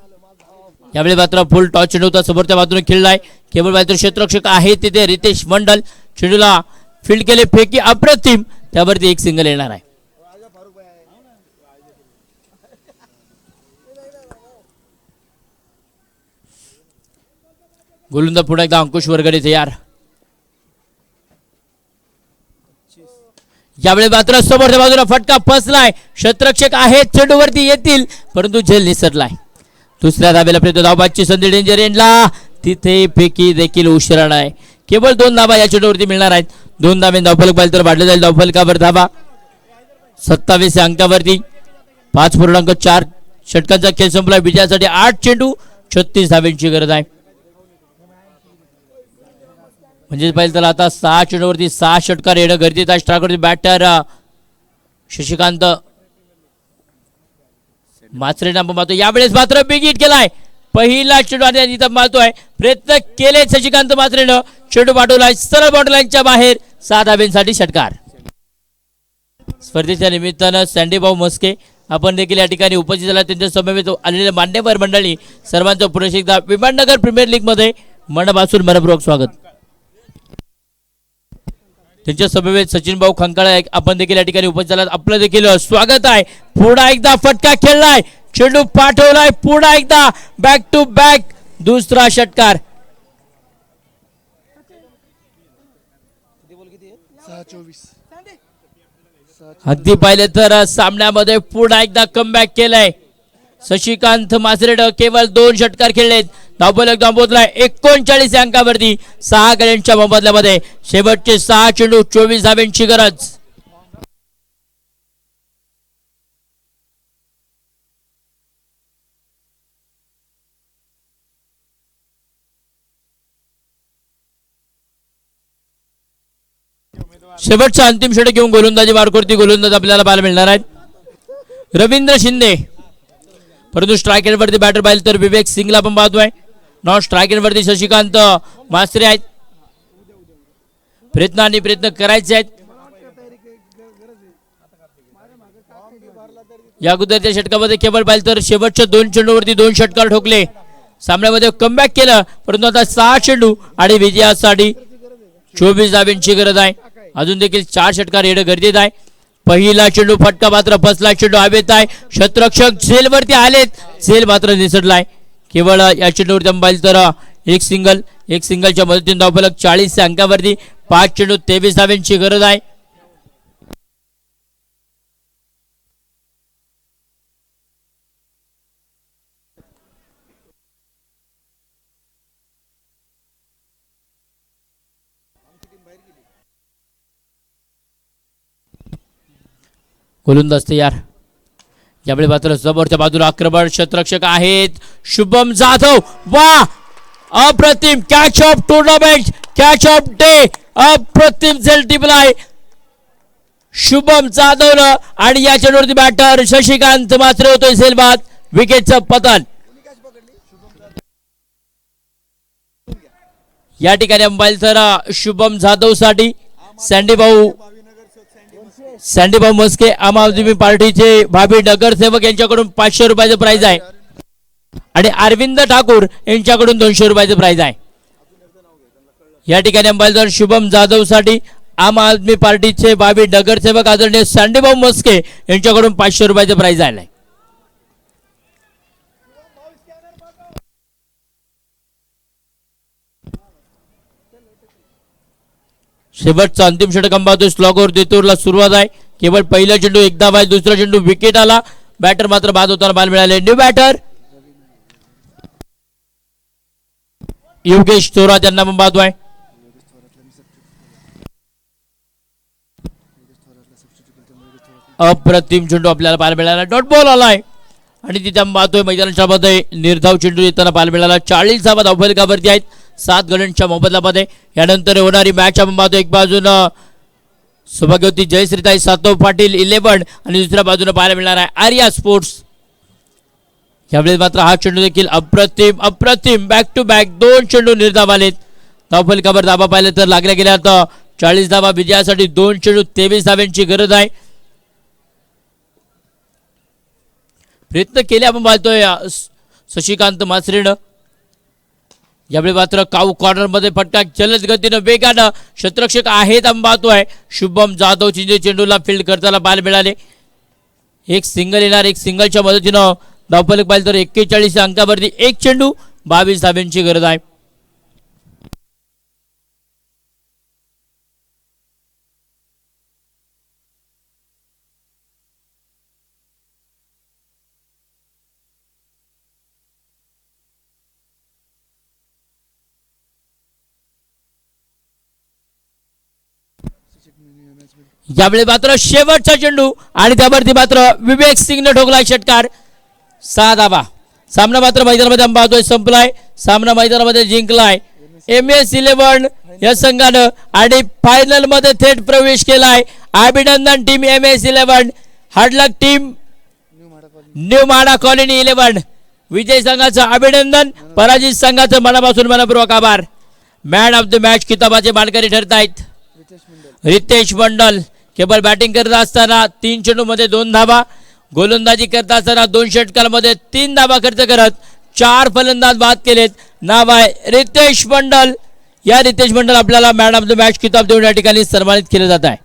यावेळी मात्र फुल टॉस चेंडू होता, समोरच्या बाजूने खेळलाय. केवळ मात्र क्षेत्ररक्षक आहे तिथे रितेश मंडल. चेंडूला फील्ड केले, फेकी अप्रतिम. त्यावरती 1 सिंगल येणार आहे. गोलंदाज पुन्हा एकदा अंकुश वरगडे तयार. यावेळी मात्र समोरच्या बाजूला फटका फसलाय. क्षेत्ररक्षक आहेत, चेंडूवरती येतील परंतु झेल निसरलाय. दुसऱ्या धाब्याला प्रयत्न, धावबादची संधी डेंजर एंडला. तिथे फेकी देखील उशिरा आहे. केवळ 2 धाबा या चेंडूवरती मिळणार आहेत. 2 धाब्याने धावफलक पाहिलं तर वाढलं जाईल. धावफलकावर धाबा 27 अंकावरती 5.4 षटकांचा खेळ संपला. विजयासाठी 8 चेंडू 36 धाब्यांची गरज आहे. म्हणजे पाहिलं तर आता 6 चेंडूवरती 6 षटकार येणं गरजेचं आहे. स्ट्रायकरवरती बॅटर शशिकांत मात्रेंना आपण पाहतो. यावेळेस मात्र बिग हिट केलाय. पहिला चेंडू आणि इथं पाहतोय. प्रयत्न केले शशिकांत मात्रेनं. चेंडू पाठवलाय सरळ बॉर्डर लाईनच्या बाहेर. 6 धाब्यांसाठी षटकार. स्पर्धेच्या निमित्तानं सँडी भाऊ मस्के आपण देखील या ठिकाणी उपस्थित झाला. त्यांच्या समवेत आलेले मान्यवर मंडळी सर्वांचं पुन्हा एकदा विमाननगर प्रीमियर लीग मध्ये मनापासून मनपूर्वक स्वागत. त्यांच्या समवेत सचिन भाऊ खंकाळे आपण देखील या ठिकाणी उपस्थित झालात. आपलं देखील स्वागत आहे. पुन्हा एकदा फटका खेळलाय. चेंडू पाठवलाय. पुन्हा एकदा बॅक टू बॅक दुसरा षटकार. 6-24. अगदी पाहिले तर सामन्यामध्ये पुन्हा एकदा कमबॅक केलाय शशिकांत मासरेड. केवळ 2 षटकार खेळलेत. धावफलक पोहोचलाय 39 अंकावरती 6 गड्यांच्या मोबदल्यामध्ये. शेवटचे 6 चेंडू 24 धाब्यांची गरज. शेवटचा अंतिम षटक घेऊन गोलंदाजी मार्गावरती गोलंदाज आपल्याला पाहायला मिळणार आहेत. रवींद्र शिंदे. परंतु स्ट्रायकरवरती बॅटर पाहिलं तर विवेक सिंगला आपण पाहतोय. नॉन स्ट्रायकरवरती शशिकांत मास्त्रे आहेत. प्रयत्न करायचे आहेत. या अगोदरच्या षटकामध्ये केवळ पाहिलं तर शेवटच्या 2 चेंडूवरती 2 षटकार ठोकले. सामन्यामध्ये कमबॅक केलं, परंतु आता 6 चेंडू आणि विजयासाठी 24 धावांची गरज आहे. अजून देखील 4 षटकार येणं गरजेचं आहे. पहिला चेंडू फटका मात्र फसला, चेंडू हवेत आहे. क्षेत्ररक्षक झेलवरती आलेत, झेल मात्र निसटलाय. केवळ या चेंडूवरती पाहिलं तर एक सिंगलच्या मदतीने धावफलक 40 अंकावरती. 5 चेंडू 23 धावांची गरज आहे. गोलंदाज तयार. यावेळी मात्र समोरच्या बाजूला आक्रमण क्षेत्ररक्षक आहेत शुभम जाधव. वा, अप्रतिम catch of tournament, catch of day, अप्रतिम झेल टिपलाय शुभम जाधवनं. आणि या चेंडूवरती बॅटर शशिकांत मात्र होतोय झेल बाद, विकेटचं पतन. या ठिकाणी अंपायर तर शुभम जाधव साठी सँडीभाऊ मस्के आम आदमी पार्टीचे भावी नगरसेवक यांच्याकडून 500 रुपयाचं प्राइज आहे आणि अरविंद ठाकूर यांच्याकडून 200 रुपयाचं प्राइज आहे. या ठिकाणी अंपायर शुभम जाधव साठी आम आदमी पार्टीचे भावी नगरसेवक आदरणीय सँडीभाऊ मस्के यांच्याकडून 500 रुपयाचं प्राइज आलंय. शेवटचा अंतिम षटक अंबातो स्लॉगवर देतूरला सुरुवात आहे. केवळ पहिला चेंडू एक धाव आहे, दुसरा चेंडू विकेट आला. बॅटर मात्र बाद होताना बॉल मिळाले. न्यू बॅटर योगेश थोरात यांना पण बाद आहे. अप्रतिम चेंडू आपल्याला पाहायला मिळाला, डॉट बॉल आलाय आणि तिथे पाहतोय मैदानाच्या मध्ये निर्धाव चेंडू येताना पाहायला मिळाला. 40 धावा धावफलकावरती आहेत 7 गड्यांच्या मोबदल्यामध्ये. यानंतर होणारी मॅच आपण पाहतो. एक बाजूनं सौभाग्यवती जयश्रीताई सातव पाटील 11 आणि दुसऱ्या बाजूने पाहायला मिळणार आहे आर्या स्पोर्ट्स. यावेळी मात्र हा चेंडू देखील अप्रतिम बॅक टू बॅक 2 चेंडू निर्धाव आलेत. धावफलकावर धावा पाहिलं तर लागल्या गेल्या आता 40 धावा विजयासाठी 2 चेंडू 23 धाव्यांची गरज आहे. प्रयत्न केले आपण पाहतोय शशिकांत मासरेनं. यावेळी मात्र काऊ कॉर्नर मध्ये फटका जलद गतीनं वेगानं क्षेत्ररक्षक आहेत आपण पाहतोय शुभम जाधव चेंडूला फील्ड करताना बॉल मिळाले. एक सिंगल येणार, एक सिंगलच्या मदतीनं धावफलक पाहिलं तर 41 अंकावरती 1 चेंडू 22 धाव्यांची गरज आहे. यावेळी मात्र शेवटचा चेंडू आणि त्यावरती मात्र विवेक सिंगने ठोकलाय षटकार. 6 धावा. सामना मात्र मैदानामध्ये पाहतोय संपलाय. सामना मैदानामध्ये जिंकलाय MS11 या संघानं आणि फायनल मध्ये थेट प्रवेश केलाय. अभिनंदन टीम MS11, हार्डलक टीम न्यू माडा कॉलनी 11. विजय संघाचं अभिनंदन, पराजित संघाचं मनापासून मनपूर्वक आभार. मॅन ऑफ द मॅच किताबाचे मानकरी ठरत आहेत रितेश मंडल. केवळ बॅटिंग करत असताना 3 चेंडू मध्ये 2 धावा, गोलंदाजी करत असताना 2 षटकांमध्ये 3 धावा खर्च करत 4 फलंदाज बाद केलेत. नाव आहे रितेश मंडल. या रितेश मंडल आपल्याला मॅन ऑफ द मॅच किताब देऊन या ठिकाणी सन्मानित केले जात आहे.